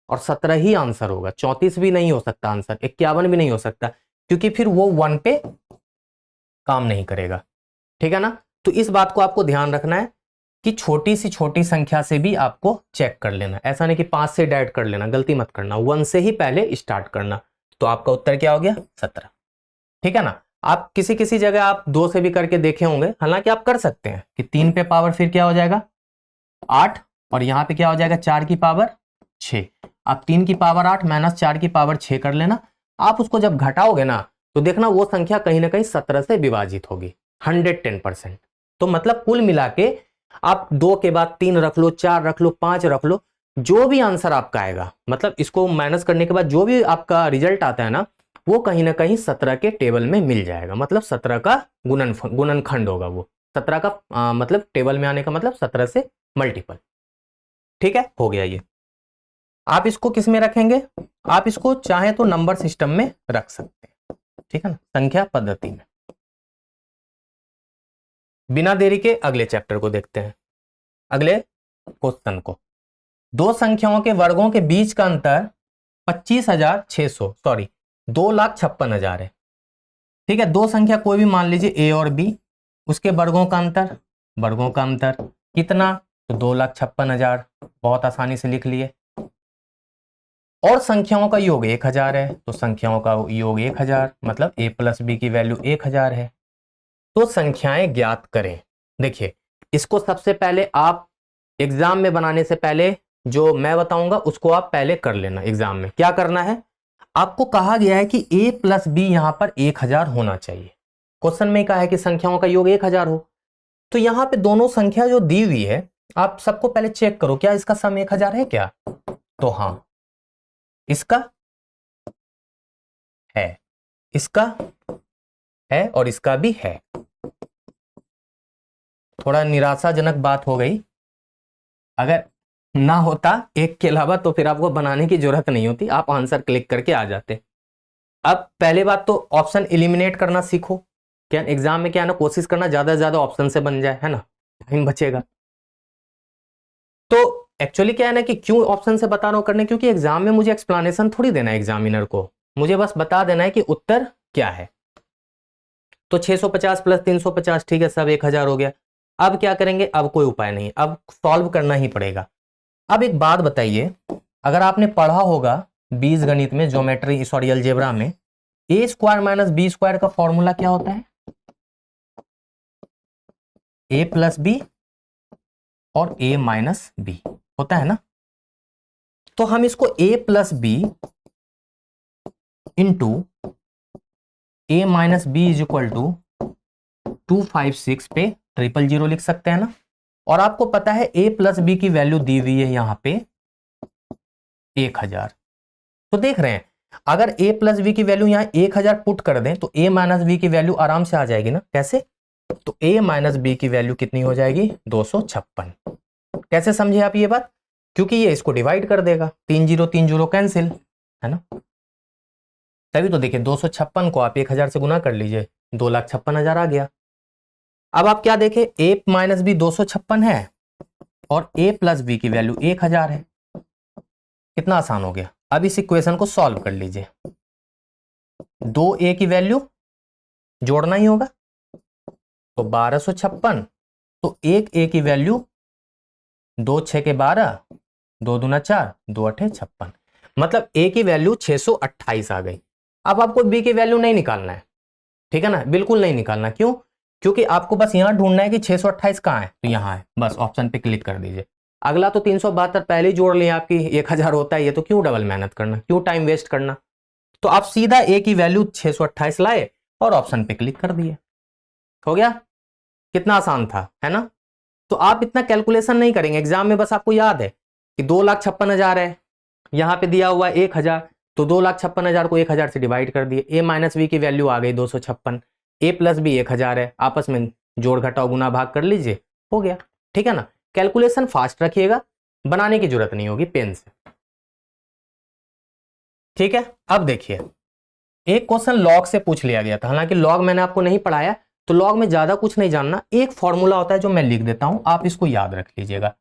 और 17 ही आंसर होगा। 34 भी नहीं हो सकता आंसर, 51 भी नहीं हो सकता, क्योंकि फिर वो 1 पे काम नहीं करेगा। ठीक है ना, तो इस बात को आपको ध्यान रखना है कि छोटी सी छोटी संख्या से भी आपको चेक कर लेना, ऐसा नहीं कि 5 से डायरेक्ट कर लेना, गलती मत करना, 1 से ही पहले स्टार्ट करना। तो आपका उत्तर क्या हो गया, 17। ठीक है ना, आप किसी किसी जगह आप 2 से भी करके देखे होंगे, हालांकि आप कर सकते हैं कि 3 पे पावर फिर क्या हो जाएगा 8, और यहां पे क्या हो जाएगा 4 की पावर 6। आप 3 की पावर 8 माइनस 4 की पावर 6 कर लेना, आप उसको जब घटाओगे ना तो देखना वो संख्या कहीं ना कहीं 17 से विभाजित होगी 110%। तो मतलब कुल मिला के आप 2 के बाद 3 रख लो, 4 रख लो, 5 रख लो, जो भी आंसर आपका आएगा, मतलब इसको माइनस करने के बाद जो भी आपका रिजल्ट आता है ना, वो कहीं ना कहीं 17 के टेबल में मिल जाएगा। मतलब 17 का गुणनखंड होगा वो। 17 का मतलब टेबल में आने का मतलब 17 से मल्टीपल। ठीक है, हो गया ये। आप इसको किस में रखेंगे? आप इसको चाहे तो नंबर सिस्टम में रख सकते हैं, ठीक है ना, संख्या पद्धति में। बिना देरी के अगले चैप्टर को देखते हैं, अगले क्वेश्चन को। दो संख्याओं के वर्गों के बीच का अंतर 25,600 सॉरी 2,56,000 है। ठीक है, दो संख्या कोई भी मान लीजिए ए और बी, उसके वर्गों का अंतर कितना? तो 2,56,000, बहुत आसानी से लिख लिए। और संख्याओं का योग 1,000 है, तो संख्याओं का योग 1,000 मतलब a प्लस बी की वैल्यू 1,000 है। तो संख्याएं ज्ञात करें। देखिए, इसको सबसे पहले आप एग्जाम में बनाने से पहले जो मैं बताऊंगा उसको आप पहले कर लेना। एग्जाम में क्या करना है, आपको कहा गया है कि a प्लस बी यहां पर 1,000 होना चाहिए। क्वेश्चन में कहा है कि संख्याओं का योग 1,000 हो, तो यहां पे दोनों संख्या जो दी हुई है, आप सबको पहले चेक करो क्या इसका सम 1,000 है क्या? तो हाँ, इसका है, इसका है और इसका भी है। थोड़ा निराशाजनक बात हो गई, अगर ना होता एक के अलावा तो फिर आपको बनाने की जरूरत नहीं होती, आप आंसर क्लिक करके आ जाते। अब पहले बात तो ऑप्शन एलिमिनेट करना सीखो। क्या एग्जाम में क्या है ना, कोशिश करना ज्यादा से ज्यादा ऑप्शन से बन जाए, है ना, टाइम बचेगा। तो एक्चुअली क्या है ना कि क्यों ऑप्शन से बता रहा हूं करने, क्योंकि एग्जाम में मुझे एक्सप्लेनेशन थोड़ी देना है एग्जामिनर को, मुझे बस बता देना है कि उत्तर क्या है। तो 650 प्लस 350, ठीक है, सब 1,000 हो गया। अब क्या करेंगे? अब कोई उपाय नहीं, अब सॉल्व करना ही पड़ेगा। अब एक बात बताइए, अगर आपने पढ़ा होगा बीज गणित में, ज्योमेट्री सॉरी अलजेब्रा में, ए स्क्वायर माइनस बी स्क्वायर का फॉर्मूला क्या होता है? ए प्लस बी और ए माइनस बी होता है ना। तो हम इसको A plus B into A minus B is equal to 256 पे 000 लिख सकते हैं ना। और आपको पता है ए प्लस बी की वैल्यू दी हुई है यहां पे 1,000। तो देख रहे हैं, अगर ए प्लस बी की वैल्यू यहां 1,000 पुट कर दें तो ए माइनस बी की वैल्यू आराम से आ जाएगी ना। कैसे? तो ए माइनस बी की वैल्यू कितनी हो जाएगी? 256। कैसे समझे आप ये बात? क्योंकि ये इसको डिवाइड कर देगा, 3 0 3 0 कैंसिल, है ना। तभी तो देखिए 256 को आप 1,000 से गुना कर लीजिए, 2,56,000 आ गया। अब आप क्या देखें, ए माइनस बी 256 है और ए प्लस बी की वैल्यू 1,000 है। कितना आसान हो गया। अब इस इक्वेशन को सॉल्व कर लीजिए, 2a की वैल्यू जोड़ना ही होगा, तो 1256, तो 1a की वैल्यू 2 6 के 12, 2 दूना 4, 2 8 56, मतलब a की वैल्यू 628 आ गई। अब आपको b की वैल्यू नहीं निकालना है, ठीक है ना, बिल्कुल नहीं निकालना। क्यों? क्योंकि आपको बस यहां ढूंढना है कि 628 कहां है, तो यहां है, बस ऑप्शन पे क्लिक कर दीजिए। अगला तो 372 पहले ही जोड़ लिया, आपकी 1,000 होता है ये, तो क्यों डबल मेहनत करना, क्यों टाइम वेस्ट करना। तो आप सीधा a की वैल्यू 628 लाए और ऑप्शन पे क्लिक कर दिए, हो गया। कितना आसान था, है ना। तो आप इतना कैलकुलेशन नहीं करेंगे एग्जाम में, बस आपको याद है कि 2,56,000 है, यहां पे दिया हुआ 1,000, तो 2,56,000 को 1,000 से डिवाइड कर दिए। ए माइनस बी की वैल्यू आ गई 256, ए प्लस बी 1,000 है, आपस में जोड़ घटाओ गुना भाग कर लीजिए, हो गया। ठीक है ना, कैलकुलेशन फास्ट रखिएगा, बनाने की जरूरत नहीं होगी पेन से। ठीक है, अब देखिए, एक क्वेश्चन लॉग से पूछ लिया गया था, हालांकि लॉग मैंने आपको नहीं पढ़ाया, तो लॉग में ज्यादा कुछ नहीं जानना। एक फॉर्मूला होता है जो मैं लिख देता हूं, आप इसको याद रख लीजिएगा।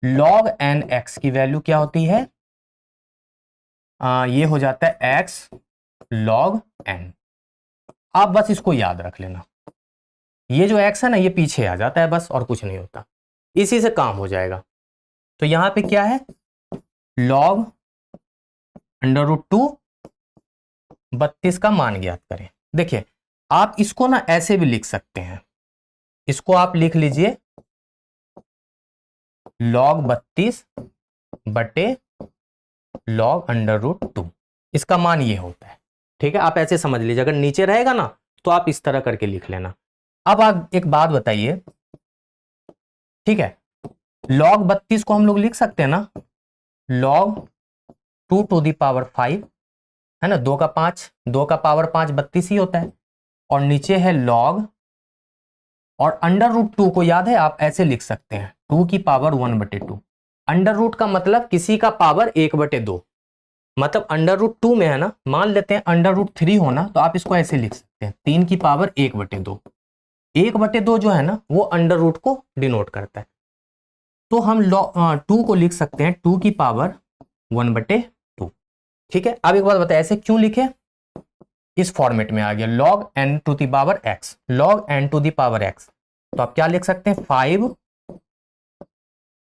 लॉग एन एक्स की वैल्यू क्या होती है? ये हो जाता है एक्स लॉग एन। आप बस इसको याद रख लेना, ये जो एक्स है ना ये पीछे आ जाता है बस, और कुछ नहीं होता, इसी से काम हो जाएगा। तो यहां पे क्या है? लॉग √2 32 का मान ज्ञात करें। देखिए, आप इसको ना ऐसे भी लिख सकते हैं, इसको आप लिख लीजिए log 32 बटे log √2, इसका मान ये होता है। ठीक है, आप ऐसे समझ लीजिए, अगर नीचे रहेगा ना तो आप इस तरह करके लिख लेना। अब आप एक बात बताइए, ठीक है, log 32 को हम लोग लिख सकते हैं ना, log 2 to the power 5, है ना, 2 का 5, 2 का पावर 5 32 ही होता है, और नीचे है log, और अंडर रूट 2 को याद है आप ऐसे लिख सकते हैं 2 की पावर 1/2। अंडर रूट का मतलब किसी का पावर 1/2, मतलब अंडर रूट 2 में है ना, मान लेते हैं अंडर रूट 3 होना, तो आप इसको ऐसे लिख सकते हैं 3 की पावर 1/2। 1/2 जो है ना वो अंडर रूट को डिनोट करता है, तो हम 2 को लिख सकते हैं 2 की पावर 1/2। ठीक है, अब एक बात बताए ऐसे क्यों लिखे, इस फॉर्मेट में आ गया log n to the power x, log n to the power x, तो आप क्या लिख सकते हैं 5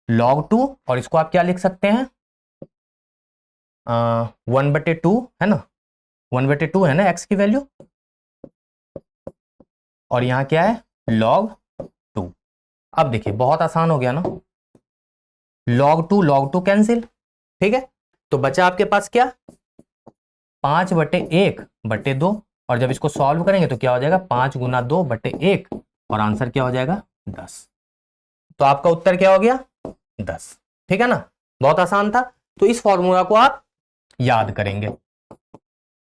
log 2, और इसको आप क्या लिख सकते हैं 1/2, है ना, 1/2 है ना x की वैल्यू, और यहां क्या है log 2। अब देखिए बहुत आसान हो गया ना, log 2 कैंसिल, ठीक है, तो बचा आपके पास क्या 5/1/2, और जब इसको सॉल्व करेंगे तो क्या हो जाएगा 5 गुना 2/1, और आंसर क्या हो जाएगा 10। तो आपका उत्तर क्या हो गया 10। ठीक है ना, बहुत आसान था। तो इस फॉर्मूला को आप याद करेंगे,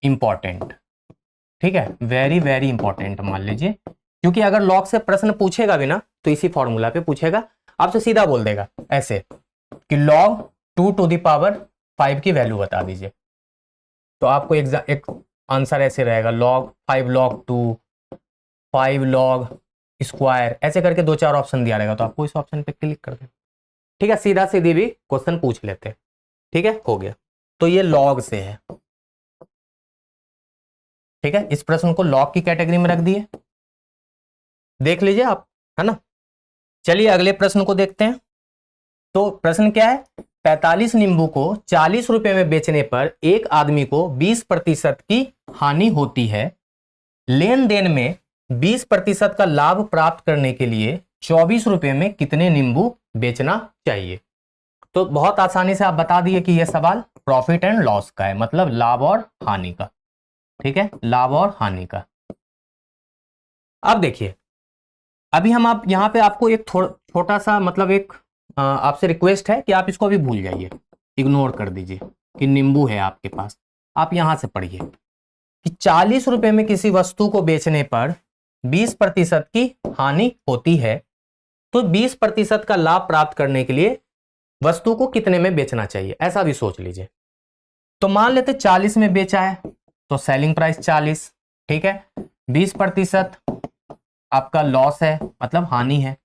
इंपॉर्टेंट, ठीक है, वेरी वेरी इंपॉर्टेंट मान लीजिए, क्योंकि अगर लॉग से प्रश्न पूछेगा भी ना तो इसी फॉर्मूला पे पूछेगा, आपसे सीधा बोल देगा ऐसे कि log 2 to the power 5 की वैल्यू बता दीजिए, तो आपको एक आंसर ऐसे रहेगा log 5 log 2 5 log स्क्वायर, ऐसे करके 2-4 ऑप्शन दिया रहेगा, तो आपको इस ऑप्शन पे क्लिक कर दे। ठीक है, सीधा सीधी भी क्वेश्चन पूछ लेते हैं। ठीक है, हो गया, तो ये log से है। ठीक है, इस प्रश्न को log की कैटेगरी में रख दिए, देख लीजिए आप, है ना। चलिए अगले प्रश्न को देखते हैं। तो प्रश्न क्या है, 45 नींबू को 40 रुपए में बेचने पर एक आदमी को 20% की हानि होती है, लेन देन में 20% का लाभ प्राप्त करने के लिए 24 रुपए में कितने नींबू बेचना चाहिए। तो बहुत आसानी से आप बता दिए कि यह सवाल प्रॉफिट एंड लॉस का है, मतलब लाभ और हानि का। ठीक है, लाभ और हानि का। अब देखिए, अभी हम आप यहां पे आपको एक छोटा सा मतलब एक आपसे रिक्वेस्ट है कि आप इसको अभी भूल जाइए, इग्नोर कर दीजिए कि नींबू है आपके पास। आप यहां से पढ़िए कि 40 रुपए में किसी वस्तु को बेचने पर 20% की हानि होती है, तो 20% का लाभ प्राप्त करने के लिए वस्तु को कितने में बेचना चाहिए, ऐसा भी सोच लीजिए। तो मान लेते 40 में बेचा है, तो सेलिंग प्राइस 40, ठीक है, 20% आपका लॉस है, मतलब हानि है।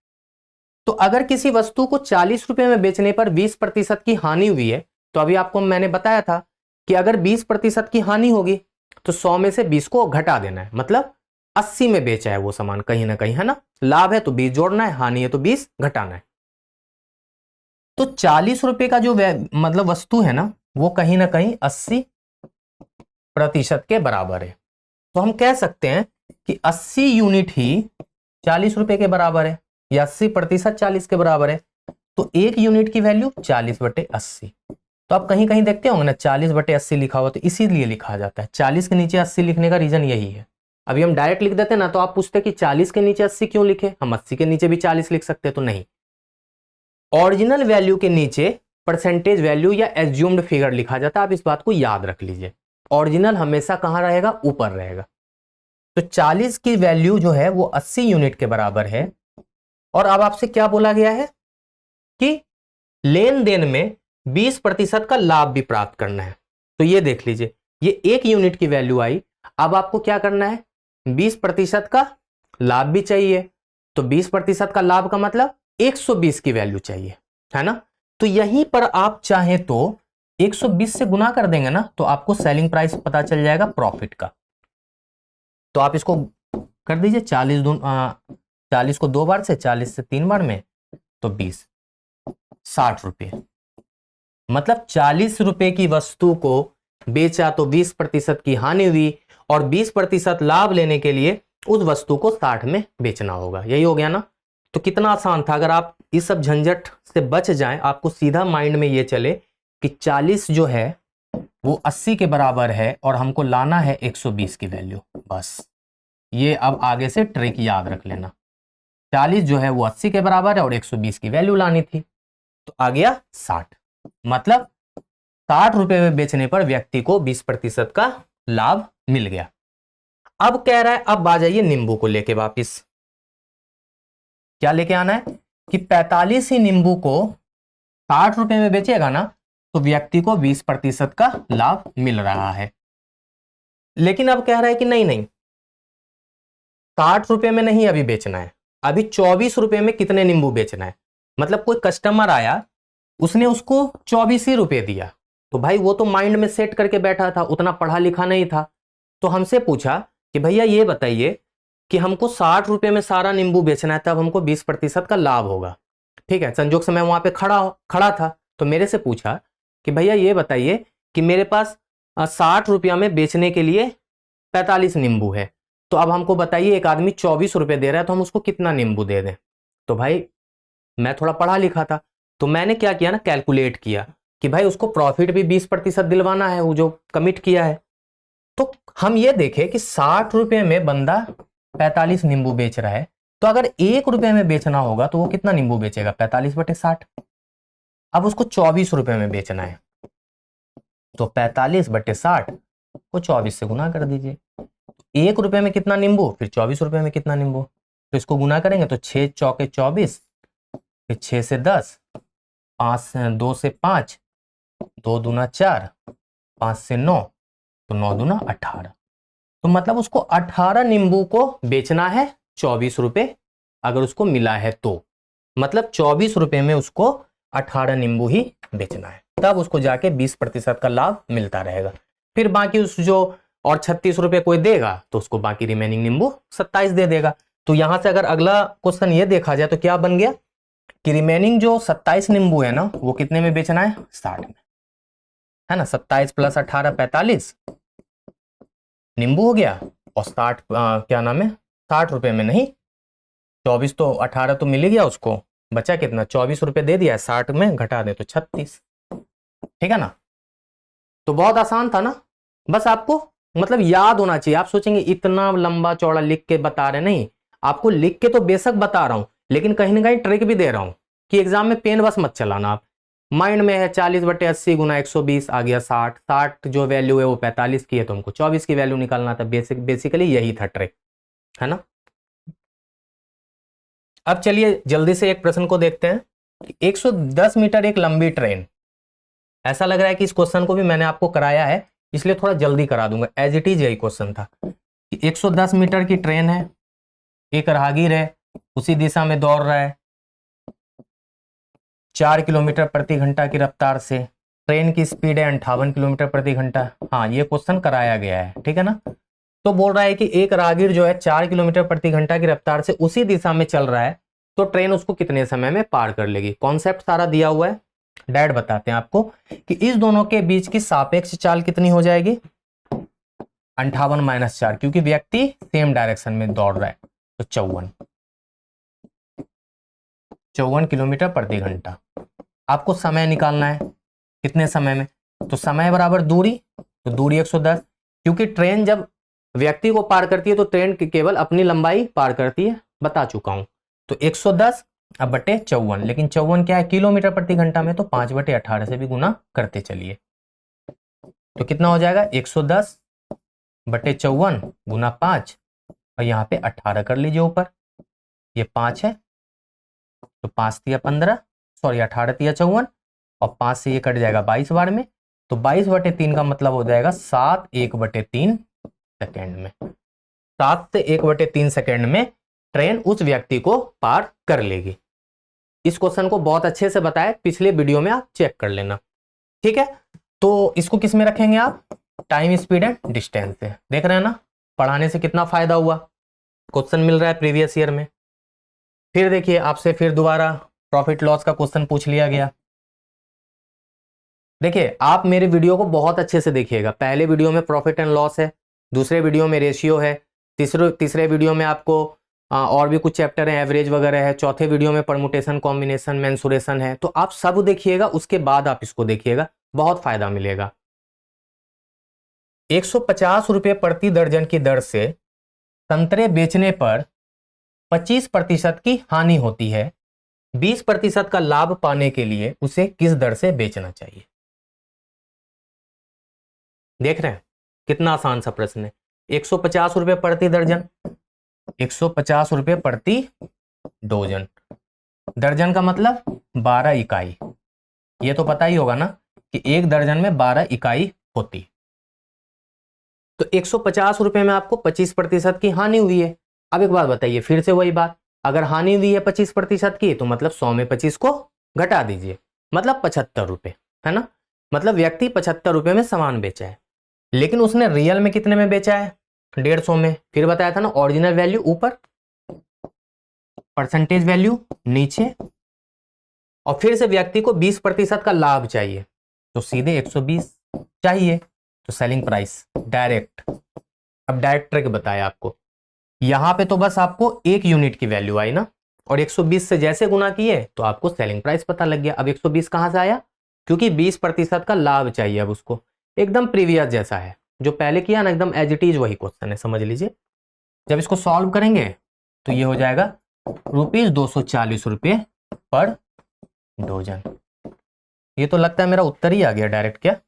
तो अगर किसी वस्तु को 40 रुपए में बेचने पर 20% की हानि हुई है, तो अभी आपको मैंने बताया था कि अगर 20% की हानि होगी तो 100 में से 20 को घटा देना है, मतलब 80 में बेचा है वो सामान कहीं ना कहीं, है ना। लाभ है तो 20 जोड़ना है, हानि है तो 20 घटाना है। तो 40 रुपए का जो मतलब वस्तु है ना वो कहीं ना कहीं 80% के बराबर है। तो हम कह सकते हैं कि 80 यूनिट ही 40 रुपए के बराबर है, या 80% 40 के बराबर है। तो एक यूनिट की वैल्यू 40/80। तो आप कहीं कहीं देखते होंगे ना 40/80 लिखा हुआ, तो इसीलिए लिखा जाता है। 40 के नीचे 80 लिखने का रीजन यही है। अभी हम डायरेक्ट लिख देते ना तो आप पूछते कि 40 के नीचे 80 क्यों लिखे, हम 80 के नीचे भी 40 लिख सकते, तो नहीं, ओरिजिनल वैल्यू के नीचे परसेंटेज वैल्यू या एज्यूम्ड फिगर लिखा जाता है। आप इस बात को याद रख लीजिए, ओरिजिनल हमेशा कहां रहेगा, ऊपर रहेगा। तो 40 की वैल्यू जो है वो 80 यूनिट के बराबर है। और अब आपसे क्या बोला गया है कि लेन देन में 20% का लाभ भी प्राप्त करना है। तो ये देख लीजिए, ये 1 यूनिट की वैल्यू आई, अब आपको क्या करना है 20% का लाभ भी चाहिए। तो 20% का लाभ का मतलब 120 की वैल्यू चाहिए, है ना। तो यहीं पर आप चाहें तो 120 से गुना कर देंगे ना, तो आपको सेलिंग प्राइस पता चल जाएगा प्रॉफिट का। तो आप इसको कर दीजिए 40 को 2 बार से, 40 से 3 बार में, तो 20, 60 रुपये। मतलब 40 रुपए की वस्तु को बेचा तो 20% की हानि हुई, और 20% लाभ लेने के लिए उस वस्तु को 60 में बेचना होगा। यही हो गया ना। तो कितना आसान था, अगर आप इस सब झंझट से बच जाएं, आपको सीधा माइंड में ये चले कि 40 जो है वो 80 के बराबर है और हमको लाना है 120 की वैल्यू, बस। ये अब आगे से ट्रिक याद रख लेना, 40 जो है वो 80 के बराबर है और 120 की वैल्यू लानी थी, तो आ गया 60। मतलब 60 रुपए में बेचने पर व्यक्ति को 20% का लाभ मिल गया। अब कह रहा है, अब आ जाइए नींबू को लेके वापिस। क्या लेके आना है कि 45 ही नींबू को 60 रुपए में बेचेगा ना तो व्यक्ति को 20% का लाभ मिल रहा है। लेकिन अब कह रहा है कि नहीं नहीं, 60 रुपए में नहीं अभी बेचना है, अभी 24 रुपए में कितने नींबू बेचना है। मतलब कोई कस्टमर आया, उसने उसको 24 ही रुपए दिया, तो भाई वो तो माइंड में सेट करके बैठा था, उतना पढ़ा लिखा नहीं था। तो हमसे पूछा कि भैया ये बताइए कि हमको 60 रुपए में सारा नींबू बेचना है, तब हमको 20% का लाभ होगा। ठीक है, संजोग से मैं वहां पे खड़ा था, तो मेरे से पूछा कि भैया ये बताइए कि मेरे पास 60 रुपया में बेचने के लिए 45 नींबू है, तो अब हमको बताइए एक आदमी 24 रुपए दे रहा है तो हम उसको कितना नींबू दे दें। तो भाई मैं थोड़ा पढ़ा लिखा था, तो मैंने क्या किया ना, कैलकुलेट किया कि भाई उसको प्रॉफिट भी 20% दिलवाना है, वो जो कमिट किया है। तो हम ये देखें कि 60 रुपए में बंदा 45 नींबू बेच रहा है, तो अगर 1 रुपए में बेचना होगा तो वो कितना नींबू बेचेगा, 45/60। अब उसको 24 रुपए में बेचना है, तो 45/60 को 24 से गुना कर दीजिए। 1 रुपए में कितना नींबू, फिर 24 रुपए में कितना नींबू, तो इसको गुना करेंगे तो 6 चौके 24, फिर 6 से 10, 2 से 5, 2 दूना 4, 5 से 9, तो 9 दूना 18। तो मतलब उसको 18 नींबू को बेचना है 24 रुपए, अगर उसको मिला है तो मतलब 24 रुपए में उसको 18 नींबू ही बेचना है, तब उसको जाके 20% का लाभ मिलता रहेगा। फिर बाकी उस जो और 36 रुपए कोई देगा तो उसको बाकी रिमेनिंग नींबू 27 दे देगा। तो यहां से अगर अगला क्वेश्चन ये देखा जाए तो क्या बन गया कि रिमेनिंग जो 27 नींबू है ना, वो कितने में बेचना है, 60 में, है ना। 27 + 18 45 नींबू हो गया, और 60 क्या नाम है, 60 रुपए में नहीं, 24 तो 18 तो मिल ही गया उसको, बचा कितना, 24 रुपए दे दिया, 60 में घटा दे तो 36। ठीक है ना। तो बहुत आसान था ना, बस आपको मतलब याद होना चाहिए। आप सोचेंगे इतना लंबा चौड़ा लिख के बता रहे, नहीं, आपको लिख के तो बेशक बता रहा हूं, लेकिन कहीं ना कहीं ट्रिक भी दे रहा हूं कि एग्जाम में पेन बस मत चलाना। आप माइंड में है 40/80 गुना 120 आ गया 60, 60 जो वैल्यू है वो 45 की है, तो हमको 24 की वैल्यू निकालना था। बेसिकली यही था ट्रिक, है ना। अब चलिए जल्दी से एक प्रश्न को देखते हैं। 110 मीटर एक लंबी ट्रेन, ऐसा लग रहा है कि इस क्वेश्चन को भी मैंने आपको कराया है, इसलिए थोड़ा जल्दी करा दूंगा, एज इट इज यही क्वेश्चन था। 110 मीटर की ट्रेन है, एक राहगीर है, उसी दिशा में दौड़ रहा है 4 किलोमीटर प्रति घंटा की रफ्तार से, ट्रेन की स्पीड है 58 किलोमीटर प्रति घंटा। हाँ, ये क्वेश्चन कराया गया है, ठीक है ना। तो बोल रहा है कि एक राहगीर जो है 4 किलोमीटर प्रति घंटा की रफ्तार से उसी दिशा में चल रहा है, तो ट्रेन उसको कितने समय में पार कर लेगी। कॉन्सेप्ट सारा दिया हुआ है, डैड बताते हैं आपको कि इस दोनों के बीच की सापेक्ष चाल कितनी हो जाएगी, 58 - 4, क्योंकि व्यक्ति सेम डायरेक्शन में दौड़ रहा है, तो 54 किलोमीटर प्रति घंटा। आपको समय निकालना है कितने समय में, तो समय बराबर दूरी, तो दूरी 110, क्योंकि ट्रेन जब व्यक्ति को पार करती है तो ट्रेन केवल अपनी लंबाई पार करती है, बता चुका हूं। तो 110 अब बटे 54, लेकिन 54 क्या है, किलोमीटर प्रति घंटा में, तो 5/18 से भी गुना करते चलिए, तो कितना हो जाएगा 110 बटे 54 गुना 5, और यहाँ पे 18 कर लीजिए ऊपर, ये 5 है, तो 5 तिया 15, सॉरी 18 तिया 54, और 5 से ये कट जाएगा 22 बार में, तो 22/3 का मतलब हो जाएगा 7 1/3 सेकेंड में। 7 से 1/3 सेकेंड में ट्रेन उस व्यक्ति को पार कर लेगी। इस क्वेश्चन को बहुत अच्छे से बताया, पिछले वीडियो में आप चेक कर लेना, ठीक है। तो इसको किस में रखेंगे आप, टाइम स्पीड एंड डिस्टेंस से। देख रहे हैं ना, पढ़ाने से कितना फायदा हुआ, क्वेश्चन मिल रहा है प्रीवियस ईयर में। फिर देखिए आपसे फिर दोबारा प्रॉफिट लॉस का क्वेश्चन पूछ लिया गया। देखिए आप मेरे वीडियो को बहुत अच्छे से देखिएगा, पहले वीडियो में प्रॉफिट एंड लॉस है, दूसरे वीडियो में रेशियो है, तीसरे वीडियो में आपको और भी कुछ चैप्टर है, एवरेज वगैरह है, चौथे वीडियो में परमुटेशन कॉम्बिनेशन मेंसुरेशन है। तो आप सब देखिएगा, उसके बाद आप इसको देखिएगा, बहुत फायदा मिलेगा। 150 रुपये प्रति दर्जन की दर से संतरे बेचने पर 25% की हानि होती है, 20% का लाभ पाने के लिए उसे किस दर से बेचना चाहिए। देख रहे हैं कितना आसान सा प्रश्न है। 150 रुपये प्रति दर्जन, 150 रुपये प्रति डोजन। दर्जन का मतलब 12 इकाई। ये तो पता ही होगा ना कि एक दर्जन में 12 इकाई होती। तो 150 रुपये में आपको 25% की हानि हुई है। अब एक बात बताइए, फिर से वही बात, अगर हानि हुई है 25% की तो मतलब 100 में 25 को घटा दीजिए, मतलब 75 रुपये, है ना। मतलब व्यक्ति 75 रुपये में सामान बेचा है, लेकिन उसने रियल में कितने में बेचा है? 150 में। फिर बताया था ना, ओरिजिनल वैल्यू ऊपर, परसेंटेज वैल्यू नीचे, और फिर से व्यक्ति को 20% का लाभ चाहिए, तो सीधे 120 चाहिए, तो सेलिंग प्राइस डायरेक्ट। अब डायरेक्ट ट्रिक बताया आपको, यहां पे तो बस आपको 1 यूनिट की वैल्यू आई ना, और 120 से जैसे गुना किए तो आपको सेलिंग प्राइस पता लग गया। अब 120 कहां से आया? क्योंकि 20% का लाभ चाहिए। अब उसको एकदम प्रीवियस जैसा है, जो पहले किया ना, एकदम एज इट इज वही क्वेश्चन है, समझ लीजिए। जब इसको सॉल्व करेंगे तो ये हो जाएगा ₹240 पर डोजन। ये तो लगता है मेरा उत्तर ही आ गया डायरेक्ट। क्या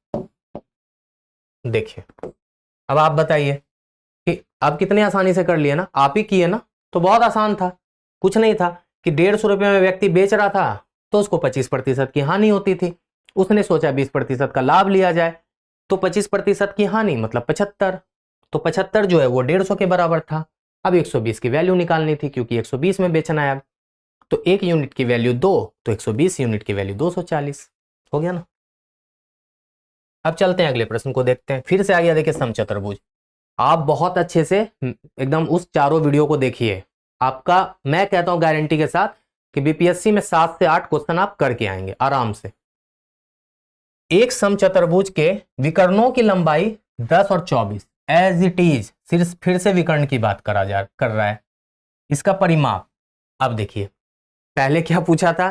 देखिए, अब आप बताइए कि आप कितने आसानी से कर लिए ना, आप ही किए ना, तो बहुत आसान था। कुछ नहीं था कि 150 रुपये में व्यक्ति बेच रहा था तो उसको 25% की हानि होती थी। उसने सोचा 20% का लाभ लिया जाए, तो 25% की हानि मतलब 75, तो 75 जो है वो 150 के बराबर था। अब 120 की वैल्यू निकालनी थी, क्योंकि 120 में बेचना है। अब तो 1 यूनिट की वैल्यू 2, तो 120 यूनिट की वैल्यू 240 हो गया ना। अब चलते हैं अगले प्रश्न को देखते हैं। फिर से आ गया, देखिए सम चतुर्भुज। आप बहुत अच्छे से एकदम उस चारों वीडियो को देखिए, आपका मैं कहता हूं गारंटी के साथ कि बीपीएससी में 7 से 8 क्वेश्चन आप करके आएंगे आराम से। एक समचतुर्भुज के विकर्णों की लंबाई 10 और 24 एज इट इज, सिर्फ फिर से विकर्ण की बात कर रहा है। इसका परिमाप, अब देखिए पहले क्या पूछा था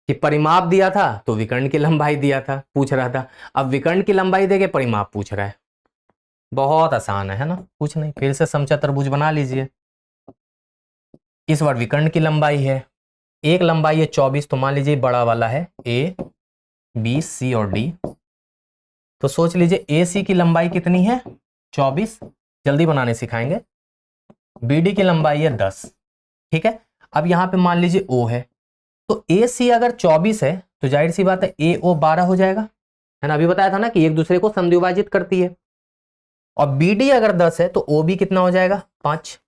कि परिमाप दिया था तो विकर्ण की लंबाई दिया था, पूछ रहा था। अब विकर्ण की लंबाई देके परिमाप पूछ रहा है। बहुत आसान है ना, कुछ नहीं, फिर से समचतुर्भुज बना लीजिए। इस बार विकर्ण की लंबाई है, एक लंबाई है 24, तो मान लीजिए बड़ा वाला है ए बी सी और डी। तो सोच लीजिए ए सी की लंबाई कितनी है? 24, जल्दी बनाने सिखाएंगे। बी डी की लंबाई है 10, ठीक है। अब यहां पे मान लीजिए ओ है, तो ए सी अगर 24 है तो जाहिर सी बात है ए ओ 12 हो जाएगा, है ना। अभी बताया था ना कि एक दूसरे को समद्विभाजित करती है। और बी डी अगर 10 है तो ओ भी कितना हो जाएगा? 5।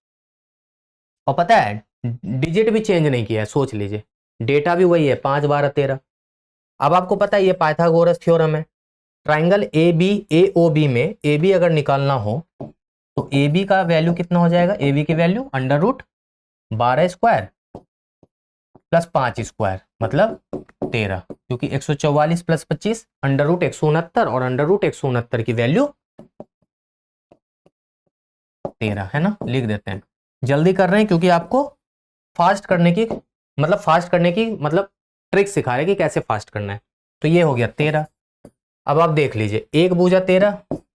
और पता है डिजिट भी चेंज नहीं किया है, सोच लीजिए, डेटा भी वही है 5 12 13। अब आपको पता है ये पाइथागोरस थ्योरम है। Triangle A B A O B में ए बी अगर निकालना हो तो ए बी का वैल्यू कितना हो जाएगा? ए बी की वैल्यू √12 स्क्वायर प्लस 5 स्क्वायर मतलब 13, क्योंकि 144 प्लस 25 √169, और √169 की वैल्यू 13 है ना। लिख देते हैं, जल्दी कर रहे हैं क्योंकि आपको फास्ट करने की मतलब ट्रिक सिखा रहे हैं कि कैसे फास्ट करना है। तो ये हो गया 13। अब आप देख लीजिए, एक भुजा 13,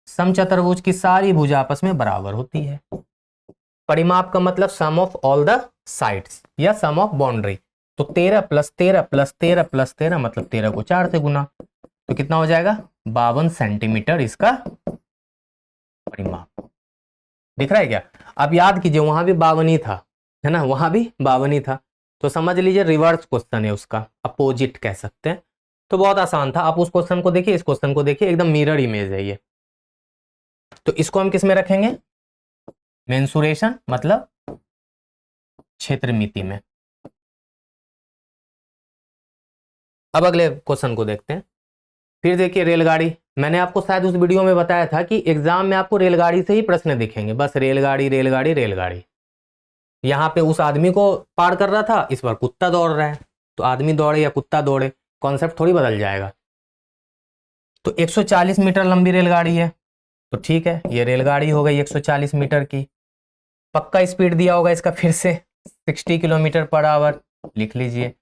समचतुर्भुज की सारी भुजा आपस में बराबर होती है। परिमाप का मतलब सम ऑफ ऑल द साइड्स या सम ऑफ बाउंड्री। तो 13 प्लस 13 प्लस 13 प्लस 13 मतलब 13 को 4 से गुना, तो कितना हो जाएगा? 52 सेंटीमीटर इसका परिमाप। दिख रहा है क्या? अब याद कीजिए वहां भी 52 ही था, है ना, वहां भी 52 ही था। तो समझ लीजिए रिवर्स क्वेश्चन है, उसका अपोजिट कह सकते हैं। तो बहुत आसान था। आप उस क्वेश्चन को देखिए, इस क्वेश्चन को देखिए, एकदम मिरर इमेज है ये। तो इसको हम किस में रखेंगे? मेंसुरेशन मतलब क्षेत्रमिति में। अब अगले क्वेश्चन को देखते हैं। फिर देखिए रेलगाड़ी, मैंने आपको शायद उस वीडियो में बताया था कि एग्जाम में आपको रेलगाड़ी से ही प्रश्न दिखेंगे, बस रेलगाड़ी रेलगाड़ी रेलगाड़ी। यहां पे उस आदमी को पार कर रहा था, इस बार कुत्ता दौड़ रहा है, तो आदमी दौड़े या कुत्ता दौड़े, कॉन्सेप्ट थोड़ी बदल जाएगा। तो 140 मीटर लंबी रेलगाड़ी है, तो ठीक है, ये रेलगाड़ी हो गई 140 मीटर की। पक्का स्पीड दिया होगा इसका फिर से 60 किलोमीटर पर आवर, लिख लीजिए।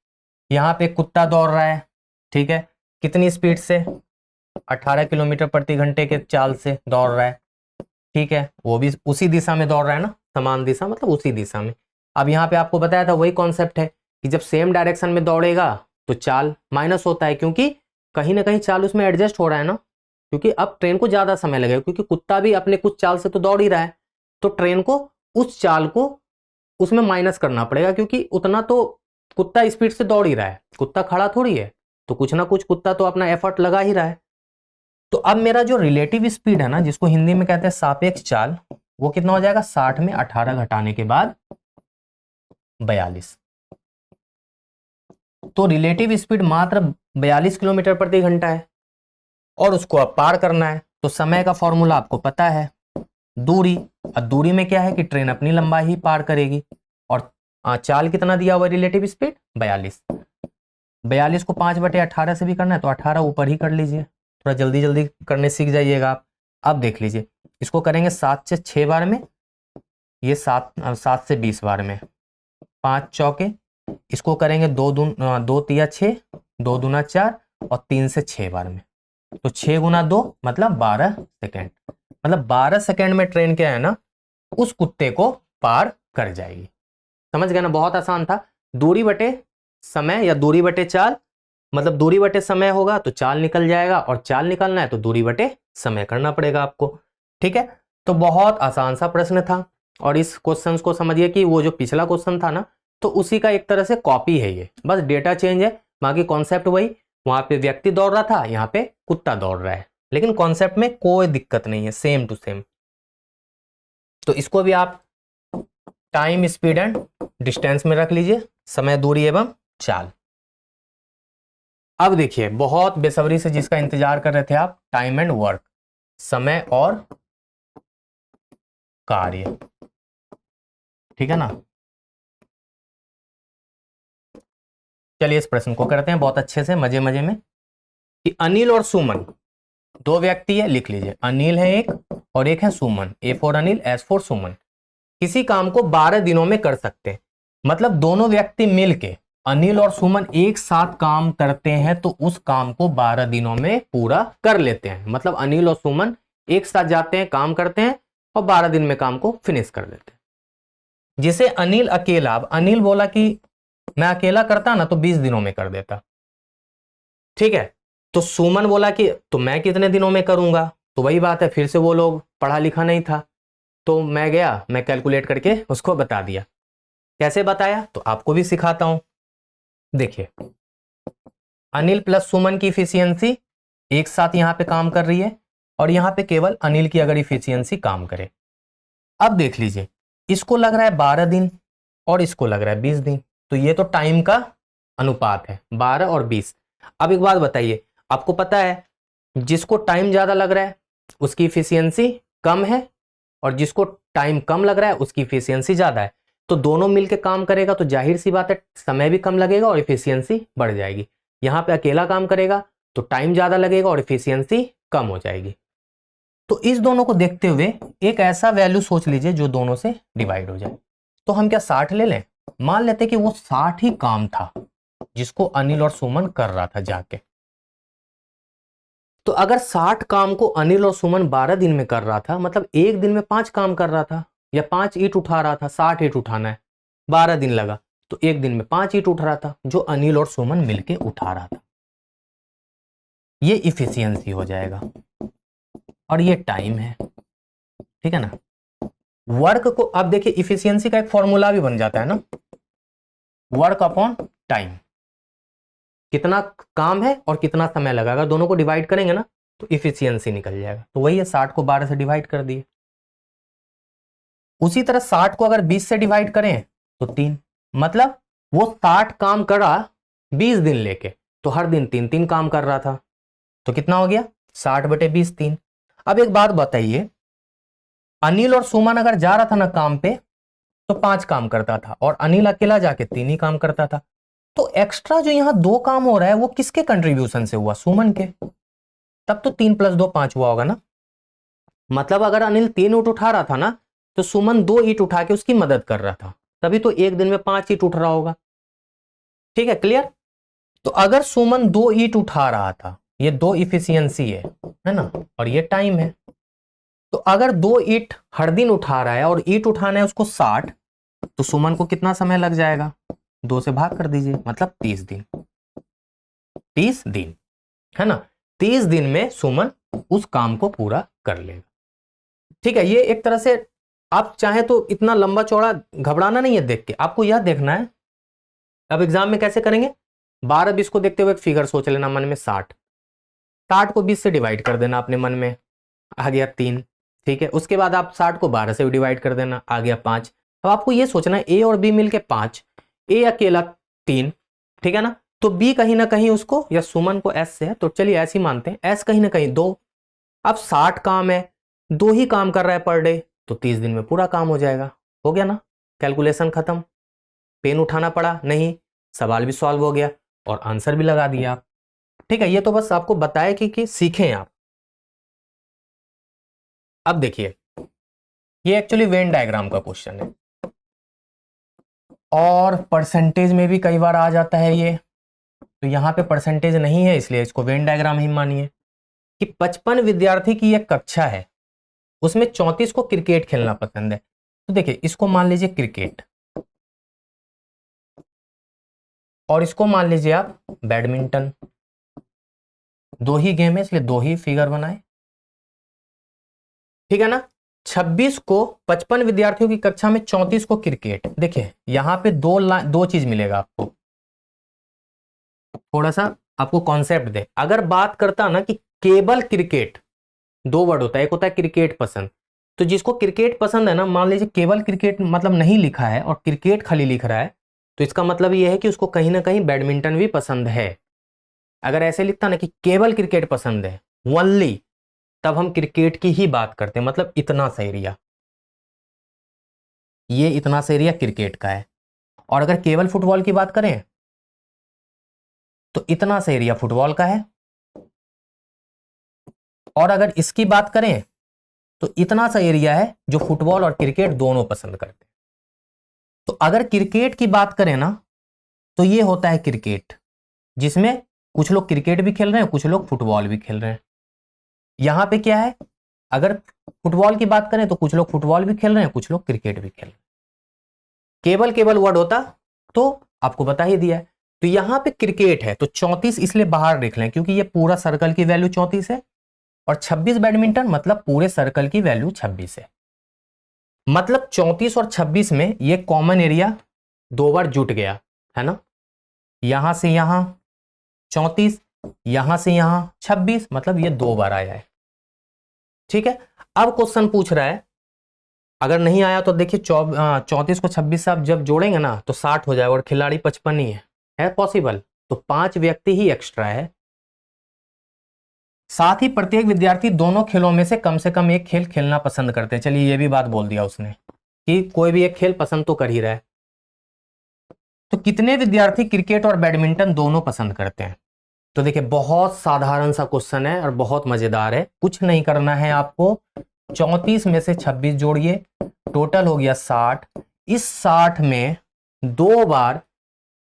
यहाँ पे कुत्ता दौड़ रहा है, ठीक है, कितनी स्पीड से? 18 किलोमीटर प्रति घंटे के चाल से दौड़ रहा है, ठीक है। वो भी उसी दिशा में दौड़ रहा है ना, समान दिशा मतलब उसी दिशा में। अब यहाँ पे आपको बताया था वही कॉन्सेप्ट है कि जब सेम डायरेक्शन में दौड़ेगा तो चाल माइनस होता है, क्योंकि कहीं ना कहीं चाल उसमें एडजस्ट हो रहा है ना। क्योंकि अब ट्रेन को ज्यादा समय लगेगा, क्योंकि कुत्ता भी अपने कुछ चाल से तो दौड़ ही रहा है, तो ट्रेन को उस चाल को उसमें माइनस करना पड़ेगा, क्योंकि उतना तो कुत्ता स्पीड से दौड़ ही रहा है, कुत्ता खड़ा थोड़ी है, तो कुछ ना कुछ कुत्ता तो अपना एफर्ट लगा ही रहा है। तो अब मेरा जो रिलेटिव स्पीड है ना, जिसको हिंदी में कहते हैं सापेक्ष चाल, वो कितना हो जाएगा, 60 में 18 घटाने के बाद 42। तो रिलेटिव स्पीड मात्र 42 किलोमीटर प्रति घंटा है, और उसको अब पार करना है। तो समय का फॉर्मूला आपको पता है, दूरी। अब दूरी में क्या है कि ट्रेन अपनी लंबाई ही पार करेगी, और चाल कितना दिया हुआ, रिलेटिव स्पीड 42। 42 को 5/18 से भी करना है तो 18 ऊपर ही कर लीजिए, थोड़ा जल्दी जल्दी करने सीख जाइएगा आप। अब देख लीजिए, इसको करेंगे 7 से 6 बार में, ये 7 से 20 बार में, 5 चौके, इसको करेंगे 2 तिया 6, 2 दूना 4, और 3 से 6 बार में, तो 6 गुना 2 मतलब 12 सेकेंड। मतलब 12 सेकेंड में ट्रेन क्या है ना, उस कुत्ते को पार कर जाएगी। समझ गए ना, बहुत आसान था। दूरी बटे समय या दूरी बटे चाल, मतलब दूरी बटे समय होगा तो चाल निकल जाएगा, और चाल निकलना है तो दूरी बटे समय करना पड़ेगा आपको। ठीक है, तो बहुत आसान सा प्रश्न था। और इस क्वेश्चन को समझिए कि वो जो पिछला क्वेश्चन था ना, तो उसी का एक तरह से कॉपी है ये, बस डेटा चेंज है, बाकी कॉन्सेप्ट वही। वहां पे व्यक्ति दौड़ रहा था, यहाँ पे कुत्ता दौड़ रहा है, लेकिन कॉन्सेप्ट में कोई दिक्कत नहीं है, सेम टू सेम। तो इसको भी आप टाइम, स्पीड एंड डिस्टेंस में रख लीजिए, समय, दूरी एवं चाल। अब देखिए, बहुत बेसब्री से जिसका इंतजार कर रहे थे आप, टाइम एंड वर्क, समय और कार्य। ठीक है ना, चलिए इस प्रश्न को करते हैं बहुत अच्छे से, मजे मजे में। कि अनिल और सुमन दो व्यक्ति है, लिख लीजिए, अनिल है एक और एक है Suman, A for Anil, S for Suman. किसी काम को 12 दिनों में कर सकते हैं, मतलब दोनों व्यक्ति मिलके, अनिल और सुमन एक साथ काम करते हैं तो उस काम को 12 दिनों में पूरा कर लेते हैं। मतलब अनिल और सुमन एक साथ जाते हैं, काम करते हैं, और 12 दिन में काम को फिनिश कर देते हैं। जिसे अनिल अकेला, अब अनिल बोला कि मैं अकेला करता ना तो 20 दिनों में कर देता। ठीक है, तो सुमन बोला कि तो मैं कितने दिनों में करूंगा, तो वही बात है, फिर से वो लोग पढ़ा लिखा नहीं था, तो मैं गया, मैं कैलकुलेट करके उसको बता दिया। कैसे बताया, तो आपको भी सिखाता हूं। देखिए, अनिल प्लस सुमन की इफिशियंसी एक साथ यहां पे काम कर रही है, और यहां पे केवल अनिल की अगर इफिशियंसी काम करे। अब देख लीजिए, इसको लग रहा है 12 दिन और इसको लग रहा है 20 दिन, तो ये तो टाइम का अनुपात है, 12 और 20। अब एक बात बताइए, आपको पता है जिसको टाइम ज्यादा लग रहा है उसकी इफिशियंसी कम है, और जिसको टाइम कम लग रहा है उसकी इफिशियंसी ज्यादा है। तो दोनों मिलकर काम करेगा तो जाहिर सी बात है समय भी कम लगेगा और इफिशियंसी बढ़ जाएगी। यहां पे अकेला काम करेगा तो टाइम ज्यादा लगेगा और इफिशियंसी कम हो जाएगी। तो इस दोनों को देखते हुए एक ऐसा वैल्यू सोच लीजिए जो दोनों से डिवाइड हो जाए। तो हम क्या 60 ले लें, मान लेते कि वो 60 ही काम था जिसको अनिल और सुमन कर रहा था जाके। तो अगर 60 काम को अनिल और सुमन 12 दिन में कर रहा था, मतलब एक दिन में 5 काम कर रहा था, या 5 ईंट उठा रहा था, 60 ईंट उठाना है, 12 दिन लगा, तो एक दिन में 5 ईंट उठ रहा था जो अनिल और सुमन मिलके उठा रहा था। ये इफिशियंसी हो जाएगा, और ये टाइम है। ठीक है ना, वर्क को अब देखिए, इफिशियंसी का एक फॉर्मूला भी बन जाता है ना, वर्क अपॉन टाइम, कितना काम है और कितना समय लगा, अगर दोनों को डिवाइड करेंगे ना तो इफिशियंसी निकल जाएगा। तो वही है, 60 को 12 से डिवाइड कर दिए। उसी तरह 60 को अगर 20 से डिवाइड करें तो 3, मतलब वो 60 काम करा 20 दिन लेके, तो हर दिन 3-3 काम कर रहा था, तो कितना हो गया 60/20 3। अब एक बात बताइए, अनिल और सुमन अगर जा रहा था ना काम पे तो 5 काम करता था, और अनिल अकेला जाके 3 ही काम करता था। तो एक्स्ट्रा जो यहां 2 काम हो रहा है वो किसके कंट्रीब्यूशन से हुआ, सुमन के। तब तो 3 + 2 5 हुआ होगा ना। मतलब अगर अनिल 3 ईंट उठा रहा था ना, तो सुमन 2 ईंट उठा के उसकी मदद कर रहा था, तभी तो एक दिन में 5 ईंट उठ रहा होगा। ठीक है, क्लियर। तो अगर सुमन 2 ईंट उठा रहा था, ये 2 इफिशियंसी है ना, और ये टाइम है, तो अगर 2 ईंट हर दिन उठा रहा है और ईंट उठाना है उसको 60, तो सुमन को कितना समय लग जाएगा, 2 से भाग कर दीजिए, मतलब 30 दिन। 30 दिन है ना, 30 दिन में सुमन उस काम को पूरा कर लेगा। ठीक है, ये एक तरह से आप चाहे तो इतना लंबा चौड़ा घबराना नहीं है देख के, आपको यह देखना है। अब एग्जाम में कैसे करेंगे, 12-20 को देखते हुए एक फिगर सोच लेना मन में 60 को 20 से डिवाइड कर देना अपने मन में, आ गया 3। ठीक है, उसके बाद आप 60 को 12 से डिवाइड कर देना, आ गया 5। अब आपको ये सोचना है ए और बी मिलके 5, ए अकेला 3, ठीक है ना। तो बी कहीं ना कहीं उसको, या सुमन को एस से है तो चलिए ऐसे ही मानते हैं, एस कहीं ना कहीं 2। अब 60 काम है, 2 ही काम कर रहा है पर डे, तो 30 दिन में पूरा काम हो जाएगा। हो गया ना, कैलकुलेशन खत्म, पेन उठाना पड़ा नहीं, सवाल भी सॉल्व हो गया और आंसर भी लगा दिया आप। ठीक है, ये तो बस आपको बताया कि सीखें आप। अब देखिए, ये एक्चुअली वेन डायग्राम का क्वेश्चन है और परसेंटेज में भी कई बार आ जाता है ये, तो यहाँ पे परसेंटेज नहीं है इसलिए इसको वेन डायग्राम ही मानिए कि 55 विद्यार्थी की एक कक्षा है, उसमें 34 को क्रिकेट खेलना पसंद है। तो देखिए, इसको मान लीजिए क्रिकेट और इसको मान लीजिए आप बैडमिंटन, 2 ही गेम है इसलिए 2 ही फिगर बनाए। ठीक है ना, 26 को 55 विद्यार्थियों की कक्षा में 34 को क्रिकेट। देखिए यहां पे दो चीज मिलेगा आपको, थोड़ा सा आपको कॉन्सेप्ट दे। अगर बात करता ना कि केवल क्रिकेट, 2 वर्ड होता है, एक होता है क्रिकेट पसंद, तो जिसको क्रिकेट पसंद है ना, मान लीजिए केवल क्रिकेट मतलब नहीं लिखा है और क्रिकेट खाली लिख रहा है, तो इसका मतलब यह है कि उसको कहीं ना कहीं बैडमिंटन भी पसंद है। अगर ऐसे लिखता ना कि केवल क्रिकेट पसंद है ओनली, तब हम क्रिकेट की ही बात करते हैं, मतलब इतना सा एरिया, ये इतना सा एरिया क्रिकेट का है। और अगर केवल फुटबॉल की बात करें तो इतना सा एरिया फुटबॉल का है, और अगर इसकी बात करें तो इतना सा एरिया है जो फुटबॉल और क्रिकेट दोनों पसंद करते हैं। तो अगर क्रिकेट की बात करें ना, तो ये होता है क्रिकेट, जिसमें कुछ लोग क्रिकेट भी खेल रहे हैं, कुछ लोग फुटबॉल भी खेल रहे हैं। यहां पे क्या है, अगर फुटबॉल की बात करें तो कुछ लोग फुटबॉल भी खेल रहे हैं, कुछ लोग क्रिकेट भी खेल रहे हैं। केवल वर्ड होता तो आपको बता ही दिया है। तो यहां पे क्रिकेट है तो 34 इसलिए बाहर लिख लें क्योंकि ये पूरा सर्कल की वैल्यू 34 है, और 26 बैडमिंटन मतलब पूरे सर्कल की वैल्यू 26 है। मतलब 34 और 26 में ये कॉमन एरिया 2 बार जुट गया है ना, यहां से यहां 34, यहां से यहां 26, मतलब ये 2 बार आया है। ठीक है, अब क्वेश्चन पूछ रहा है, अगर नहीं आया तो देखिए 34 को 26 से आप जब जोड़ेंगे ना तो 60 हो जाएगा, और खिलाड़ी 55 ही है पॉसिबल, तो 5 व्यक्ति ही एक्स्ट्रा है। साथ ही प्रत्येक विद्यार्थी दोनों खेलों में से कम एक खेल खेलना पसंद करते हैं। चलिए ये भी बात बोल दिया उसने कि कोई भी एक खेल पसंद तो कर ही रहा है। तो कितने विद्यार्थी क्रिकेट और बैडमिंटन दोनों पसंद करते हैं? तो देखिए बहुत साधारण सा क्वेश्चन है और बहुत मजेदार है। कुछ नहीं करना है आपको, 34 में से 26 जोड़िए, टोटल हो गया 60। इस 60 में 2 बार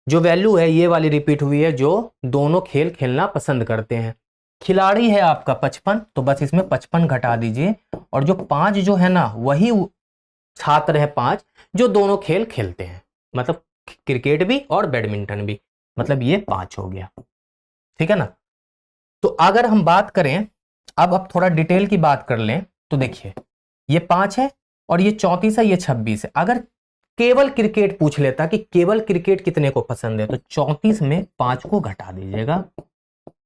जो वैल्यू है ये वाली रिपीट हुई है, जो दोनों खेल खेलना पसंद करते हैं। खिलाड़ी है आपका 55, तो बस इसमें 55 घटा दीजिए, और जो 5 जो है ना वही छात्र है 5 जो दोनों खेल खेलते हैं, मतलब क्रिकेट भी और बैडमिंटन भी, मतलब ये 5 हो गया। ठीक है ना। तो अगर हम बात करें, अब थोड़ा डिटेल की बात कर लें, तो देखिए ये 5 है और ये 34 है, ये 26 है। अगर केवल क्रिकेट पूछ लेता कि केवल क्रिकेट कितने को पसंद है, तो 34 में 5 को घटा दीजिएगा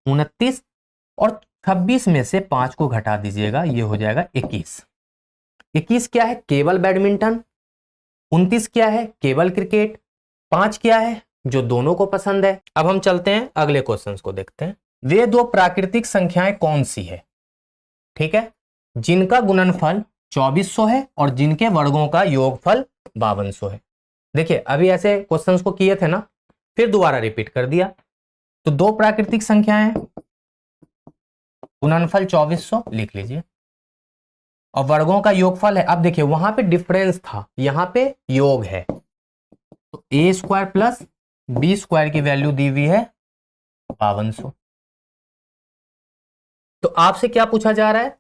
29, और 26 में से 5 को घटा दीजिएगा, ये हो जाएगा 21। 21 क्या है? केवल बैडमिंटन। 29 क्या है? केवल क्रिकेट। 5 क्या है? जो दोनों को पसंद है। अब हम चलते हैं अगले क्वेश्चंस को देखते हैं। वे 2 प्राकृतिक संख्याएं कौन सी है? ठीक है, जिनका गुणनफल 2400 है और जिनके वर्गों का योगफल 5200 है। देखिए अभी ऐसे क्वेश्चंस को किए थे ना, फिर दोबारा रिपीट कर दिया। तो 2 प्राकृतिक संख्याएं, गुणनफल 2400 लिख लीजिए, और वर्गों का योगफल है। अब देखिए वहां पे डिफरेंस था, यहां पे योग है, तो ए स्क्वायर प्लस बी स्क्वायर की वैल्यू दी हुई है 5200। तो आपसे क्या पूछा जा रहा है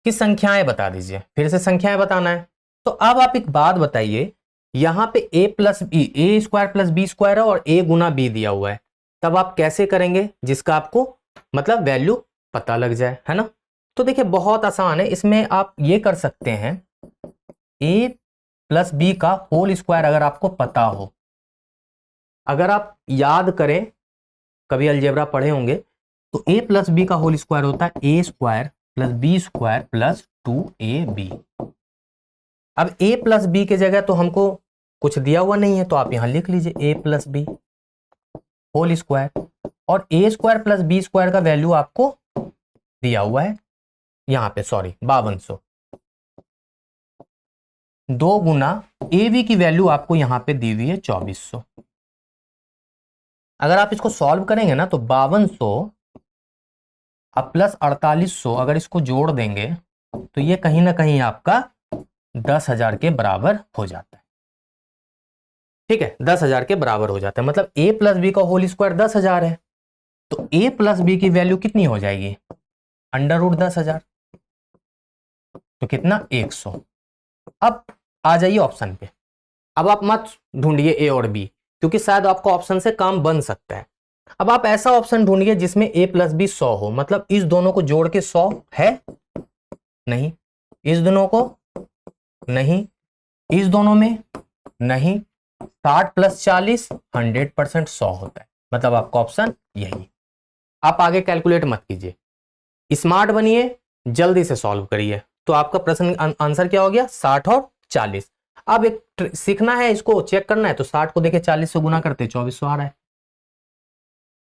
कि संख्याएं बता दीजिए, फिर से संख्याएं बताना है। तो अब आप एक बात बताइए, यहां पे ए प्लस बी, ए स्क्वायर प्लस बी स्क्वायर है और ए गुना बी दिया हुआ है, तब आप कैसे करेंगे जिसका आपको मतलब वैल्यू पता लग जाए, है ना। तो देखिए बहुत आसान है, इसमें आप ये कर सकते हैं a प्लस बी का होल स्क्वायर अगर आपको पता हो, अगर आप याद करें कभी अलजेब्रा पढ़े होंगे तो a प्लस बी का होल स्क्वायर होता है a square plus B square plus 2ab। अब a प्लस बी की जगह तो हमको कुछ दिया हुआ नहीं है, तो आप यहां लिख लीजिए a plus B whole square, और a square plus B square का वैल्यू आपको दिया हुआ है यहां पे, सॉरी 5200। 2 गुना ए बी की वैल्यू आपको यहां पे दी हुई है 2400। अगर आप इसको सॉल्व करेंगे ना तो 5200 अब प्लस 4800 अगर इसको जोड़ देंगे तो ये कहीं ना कहीं आपका 10,000 के बराबर हो जाता है। ठीक है, 10,000 के बराबर हो जाता है, मतलब a प्लस बी का होल स्क्वायर 10,000 है, तो a प्लस बी की वैल्यू कितनी हो जाएगी, अंडर रूट 10,000, तो कितना 100। अब आ जाइए ऑप्शन पे। अब आप मत ढूंढिए ए और बी, क्योंकि शायद आपका ऑप्शन से काम बन सकता है। अब आप ऐसा ऑप्शन ढूंढिए जिसमें a प्लस बी 100 हो, मतलब इस दोनों को जोड़ के 100 है, नहीं, इस दोनों को नहीं, इस दोनों में नहीं, 60 प्लस 40 100% 100 होता है, मतलब आपका ऑप्शन यही। आप आगे कैलकुलेट मत कीजिए, स्मार्ट बनिए, जल्दी से सॉल्व करिए। तो आपका प्रश्न आंसर क्या हो गया, 60 और 40। अब एक सीखना है, इसको चेक करना है, तो 60 को देखिए 40 से गुना करते 2400 आ रहा है,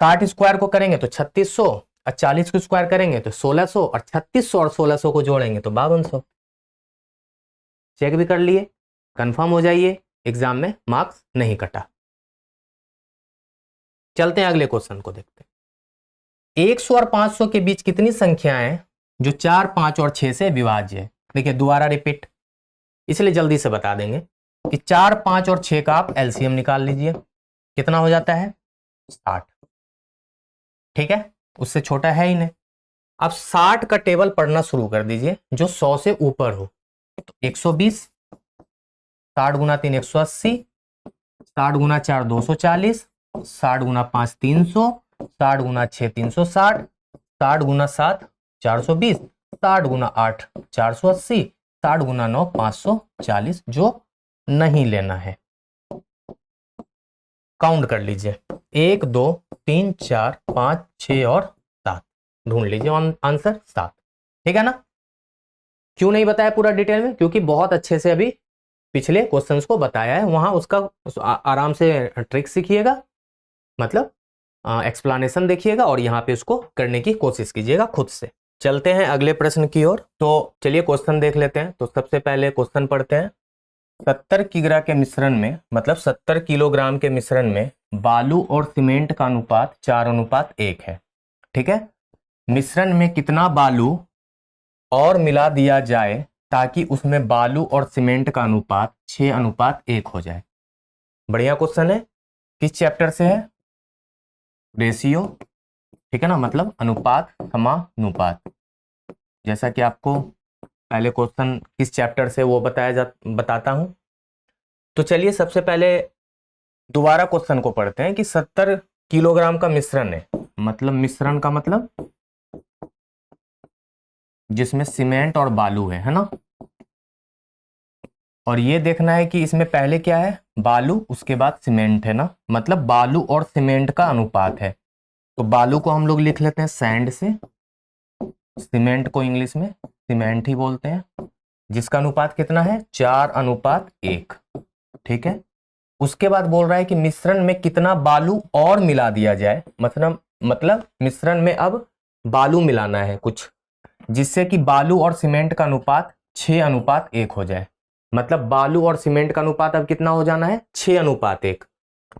60 स्क्वायर को करेंगे तो 3600, और 40 को स्क्वायर करेंगे तो 1600, और 3600 और 1600 को जोड़ेंगे तो 5200। चेक भी कर लिए, कंफर्म हो जाइए, एग्जाम में मार्क्स नहीं कटा। चलते हैं अगले क्वेश्चन को देखते हैं। 100 और 500 के बीच कितनी संख्याएं जो 4, 5 और 6 से विभाज्य है। देखिए दोबारा रिपीट, इसलिए जल्दी से बता देंगे कि 4, 5 और 6 का आप एलसीएम निकाल लीजिए, कितना हो जाता है 60। ठीक है, उससे छोटा है ही नहीं। अब 60 का टेबल पढ़ना शुरू कर दीजिए जो 100 से ऊपर हो, तो 120, 60 गुना 3 180, 60 गुना 4 240, 60 गुना 5 300, 60 गुना 6 360, 60 गुना 7 420, 60 गुना 8 480, 60 गुना 9 540, जो नहीं लेना है। काउंट कर लीजिए, 1 2 3 4 5 6 और 7, ढूंढ लीजिए आंसर 7। ठीक है ना। क्यों नहीं बताया पूरा डिटेल में, क्योंकि बहुत अच्छे से अभी पिछले क्वेश्चंस को बताया है, वहां उसका आराम से ट्रिक सीखिएगा, मतलब एक्सप्लेनेशन देखिएगा, और यहाँ पे उसको करने की कोशिश कीजिएगा खुद से। चलते हैं अगले प्रश्न की ओर। तो चलिए क्वेश्चन देख लेते हैं। तो सबसे पहले क्वेश्चन पढ़ते हैं। 70 किग्रा के मिश्रण में, मतलब 70 किलोग्राम के मिश्रण में बालू और सीमेंट का अनुपात 4:1 है। ठीक है, मिश्रण में कितना बालू और मिला दिया जाए ताकि उसमें बालू और सीमेंट का अनुपात 6:1 हो जाए। बढ़िया क्वेश्चन है। किस चैप्टर से है, रेशियो। ठीक है ना, मतलब अनुपात समानुपात। जैसा कि आपको पहले क्वेश्चन किस चैप्टर से वो बताता हूं। तो चलिए सबसे पहले दोबारा क्वेश्चन को पढ़ते हैं कि 70 किलोग्राम का मिश्रण है, मतलब मिश्रण का मतलब जिसमें सीमेंट और बालू है ना। और ये देखना है कि इसमें पहले क्या है, बालू, उसके बाद सीमेंट है ना, मतलब बालू और सीमेंट का अनुपात है। तो बालू को हम लोग लिख लेते हैं सैंड से, सीमेंट को इंग्लिश में सीमेंट ही बोलते हैं, जिसका अनुपात कितना है 4:1। ठीक है, उसके बाद बोल रहा है कि मिश्रण में कितना बालू और मिला दिया जाए, मतलब मिश्रण में अब बालू मिलाना है कुछ, जिससे कि बालू और सीमेंट का अनुपात 6:1 हो जाए। मतलब बालू और सीमेंट का अनुपात अब कितना हो जाना है 6:1।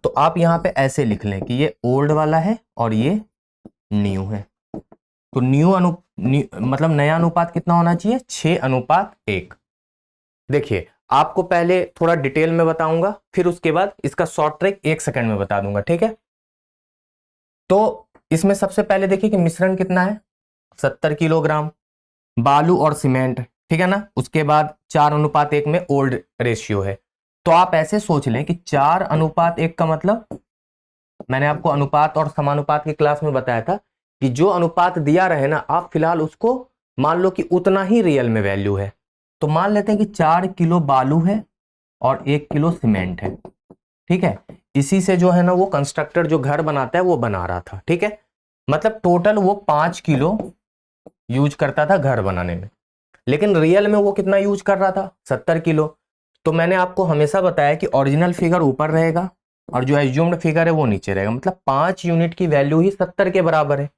तो आप यहां पे ऐसे लिख लें कि ये ओल्ड वाला है और ये न्यू है। तो मतलब नया अनुपात कितना होना चाहिए 6:1। देखिए आपको पहले थोड़ा डिटेल में बताऊंगा, फिर उसके बाद इसका शॉर्ट ट्रिक 1 सेकंड में बता दूंगा। ठीक है, तो इसमें सबसे पहले देखिए कि मिश्रण कितना है 70 किलोग्राम, बालू और सीमेंट, ठीक है ना। उसके बाद 4:1 में ओल्ड रेशियो है। तो आप ऐसे सोच लें कि 4:1 का मतलब, मैंने आपको अनुपात और समानुपात की क्लास में बताया था कि जो अनुपात दिया रहे ना, आप फिलहाल उसको मान लो कि उतना ही रियल में वैल्यू है। तो मान लेते हैं कि 4 किलो बालू है और 1 किलो सीमेंट है, ठीक है। इसी से जो है ना वो कंस्ट्रक्टर जो घर बनाता है वो बना रहा था, ठीक है। मतलब टोटल वो 5 किलो यूज करता था घर बनाने में, लेकिन रियल में वो कितना यूज कर रहा था, 70 किलो। तो मैंने आपको हमेशा बताया कि ओरिजिनल फिगर ऊपर रहेगा और जो एज्यूम्ड फिगर है वो नीचे रहेगा। मतलब 5 यूनिट की वैल्यू ही 70 के बराबर है।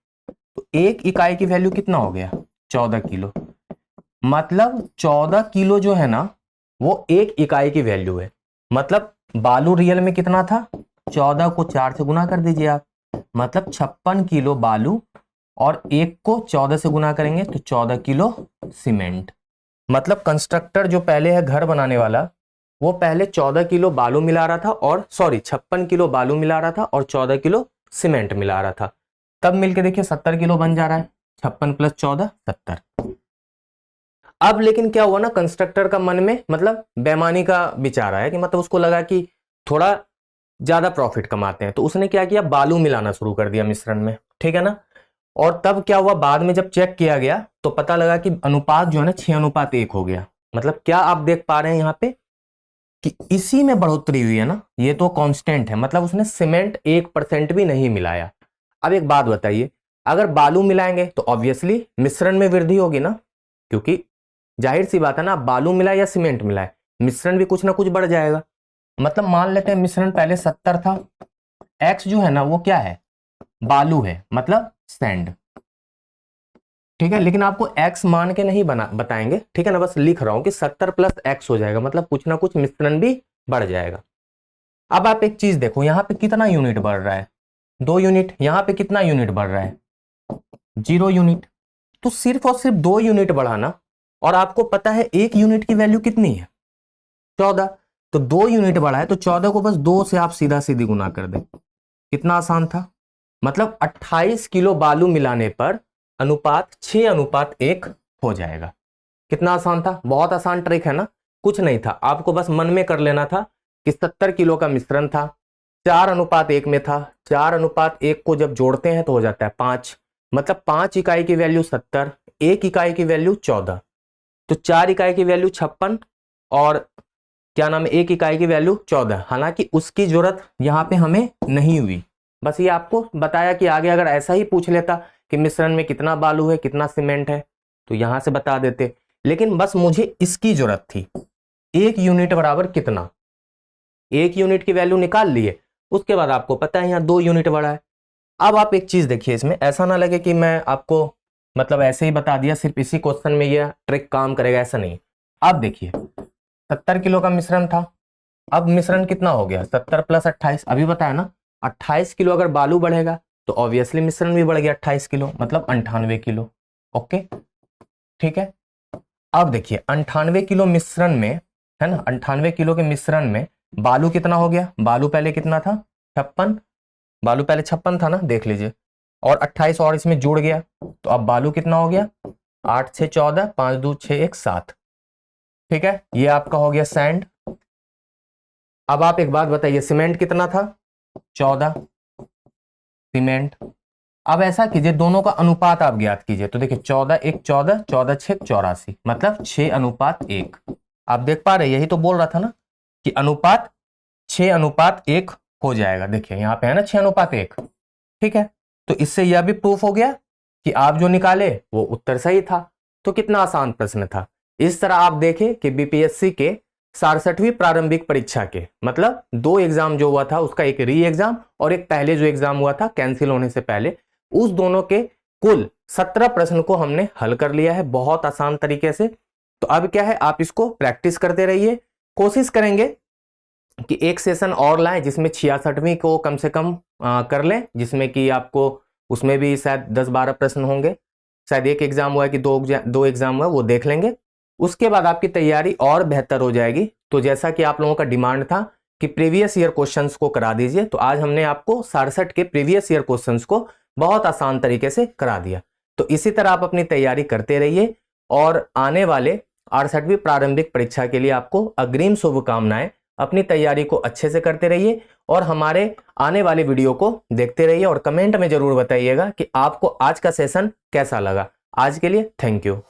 तो एक इकाई की वैल्यू कितना हो गया, 14 किलो। मतलब 14 किलो जो है ना वो एक इकाई की वैल्यू है। मतलब बालू रियल में कितना था, 14 को 4 से गुना कर दीजिए आप, मतलब 56 किलो बालू, और एक को 14 से गुना करेंगे तो 14 किलो सीमेंट। मतलब कंस्ट्रक्टर जो पहले है घर बनाने वाला, वो पहले 14 किलो बालू मिला रहा था, और सॉरी 56 किलो बालू मिला रहा था और 14 किलो सीमेंट मिला रहा था। तब मिलके देखिए 70 किलो बन जा रहा है, 56 + 14 70। अब लेकिन क्या हुआ ना, कंस्ट्रक्टर का मन में मतलब बेईमानी का विचार आया कि मतलब उसको लगा कि थोड़ा ज्यादा प्रॉफिट कमाते हैं, तो उसने क्या किया, बालू मिलाना शुरू कर दिया मिश्रण में, ठीक है ना। और तब क्या हुआ, बाद में जब चेक किया गया तो पता लगा कि अनुपात जो है ना 6:1 हो गया। मतलब क्या आप देख पा रहे हैं यहाँ पे कि इसी में बढ़ोतरी हुई है ना, ये तो कांस्टेंट है। मतलब उसने सीमेंट 1% भी नहीं मिलाया। अब एक बात बताइए, अगर बालू मिलाएंगे तो ऑब्वियसली मिश्रण में वृद्धि होगी ना, क्योंकि जाहिर सी बात है ना, बालू मिलाए या सीमेंट मिलाए, मिश्रण भी कुछ ना कुछ बढ़ जाएगा। मतलब मान लेते हैं मिश्रण पहले 70 था, एक्स जो है ना वो क्या है, बालू है, मतलब सैंड, ठीक है। लेकिन आपको x मान के नहीं बताएंगे, ठीक है ना, बस लिख रहा हूं कि 70 + x हो जाएगा, मतलब कुछ ना कुछ मिश्रण भी बढ़ जाएगा। अब आप एक चीज देखो, यहां पे कितना यूनिट बढ़ रहा है, 2 यूनिट। यहां पे कितना यूनिट बढ़ रहा है, 0 यूनिट। तो सिर्फ और सिर्फ 2 यूनिट बढ़ाना, और आपको पता है 1 यूनिट की वैल्यू कितनी है, 14। तो 2 यूनिट बढ़ा है तो 14 को बस 2 से आप सीधा सीधी गुना कर दें। कितना आसान था। मतलब 28 किलो बालू मिलाने पर अनुपात 6:1 हो जाएगा। कितना आसान था, बहुत आसान ट्रिक है ना। कुछ नहीं था, आपको बस मन में कर लेना था कि 70 किलो का मिश्रण था, 4:1 में था। 4:1 को जब जोड़ते हैं तो हो जाता है 5। मतलब 5 इकाई की वैल्यू 70, 1 इकाई की वैल्यू 14, तो 4 इकाई की वैल्यू 56, और क्या नाम है, 1 इकाई की वैल्यू 14। हालांकि उसकी जरूरत यहां पे हमें नहीं हुई, बस ये आपको बताया कि आगे अगर ऐसा ही पूछ लेता कि मिश्रण में कितना बालू है कितना सीमेंट है तो यहां से बता देते। लेकिन बस मुझे इसकी जरूरत थी, 1 यूनिट बराबर कितना, 1 यूनिट की वैल्यू निकाल लिए। उसके बाद आपको पता है यहाँ 2 यूनिट बढ़ा है। अब आप एक चीज देखिए, इसमें ऐसा ना लगे कि मैं आपको मतलब ऐसे ही बता दिया, सिर्फ इसी क्वेश्चन में यह ट्रिक काम करेगा, ऐसा नहीं। अब देखिए 70 किलो का मिश्रण था, अब मिश्रण कितना हो गया, 70 + 28, अभी बताया ना। 28 किलो अगर बालू बढ़ेगा तो ऑब्वियसली मिश्रण भी बढ़ गया 28 किलो, मतलब 98 किलो। ओके, ठीक है। अब देखिए 98 किलो मिश्रण में, है ना, 98 किलो के मिश्रण में बालू कितना हो गया, बालू पहले कितना था, 56। बालू पहले 56 था ना, देख लीजिए, और 28 और इसमें जुड़ गया, तो अब बालू कितना हो गया, 8 6 14, 5 2 6 1 7, ठीक है। ये आपका हो गया सैंड। अब आप एक बात बताइए, सीमेंट कितना था, 14 सीमेंट। अब ऐसा कीजिए, दोनों का अनुपात आप ज्ञात कीजिए, तो देखिए 14 1 14, 14 6 84, मतलब 6:1। आप देख पा रहे, यही तो बोल रहा था ना कि अनुपात 6:1 हो जाएगा। देखिए यहां पे है ना 6:1, ठीक है। तो इससे यह भी प्रूफ हो गया कि आप जो निकाले वो उत्तर सही था। तो कितना आसान प्रश्न था। इस तरह आप देखें कि बीपीएससी के 67वीं प्रारंभिक परीक्षा के मतलब 2 एग्जाम जो हुआ था, उसका एक री एग्जाम और एक पहले जो एग्जाम हुआ था कैंसिल होने से पहले, उस दोनों के कुल 17 प्रश्न को हमने हल कर लिया है बहुत आसान तरीके से। तो अब क्या है, आप इसको प्रैक्टिस करते रहिए, कोशिश करेंगे कि एक सेशन और लाएं जिसमें 66वीं को कम से कम कर लें, जिसमें कि आपको उसमें भी शायद 10-12 प्रश्न होंगे। शायद एक एग्जाम हुआ है कि दो एग्जाम हुआ, वो देख लेंगे। उसके बाद आपकी तैयारी और बेहतर हो जाएगी। तो जैसा कि आप लोगों का डिमांड था कि प्रीवियस ईयर क्वेश्चंस को करा दीजिए, तो आज हमने आपको 67 के प्रीवियस ईयर क्वेश्चंस को बहुत आसान तरीके से करा दिया। तो इसी तरह आप अपनी तैयारी करते रहिए और आने वाले 68वीं प्रारंभिक परीक्षा के लिए आपको अग्रिम शुभकामनाएं। अपनी तैयारी को अच्छे से करते रहिए और हमारे आने वाले वीडियो को देखते रहिए और कमेंट में जरूर बताइएगा कि आपको आज का सेशन कैसा लगा। आज के लिए थैंक यू।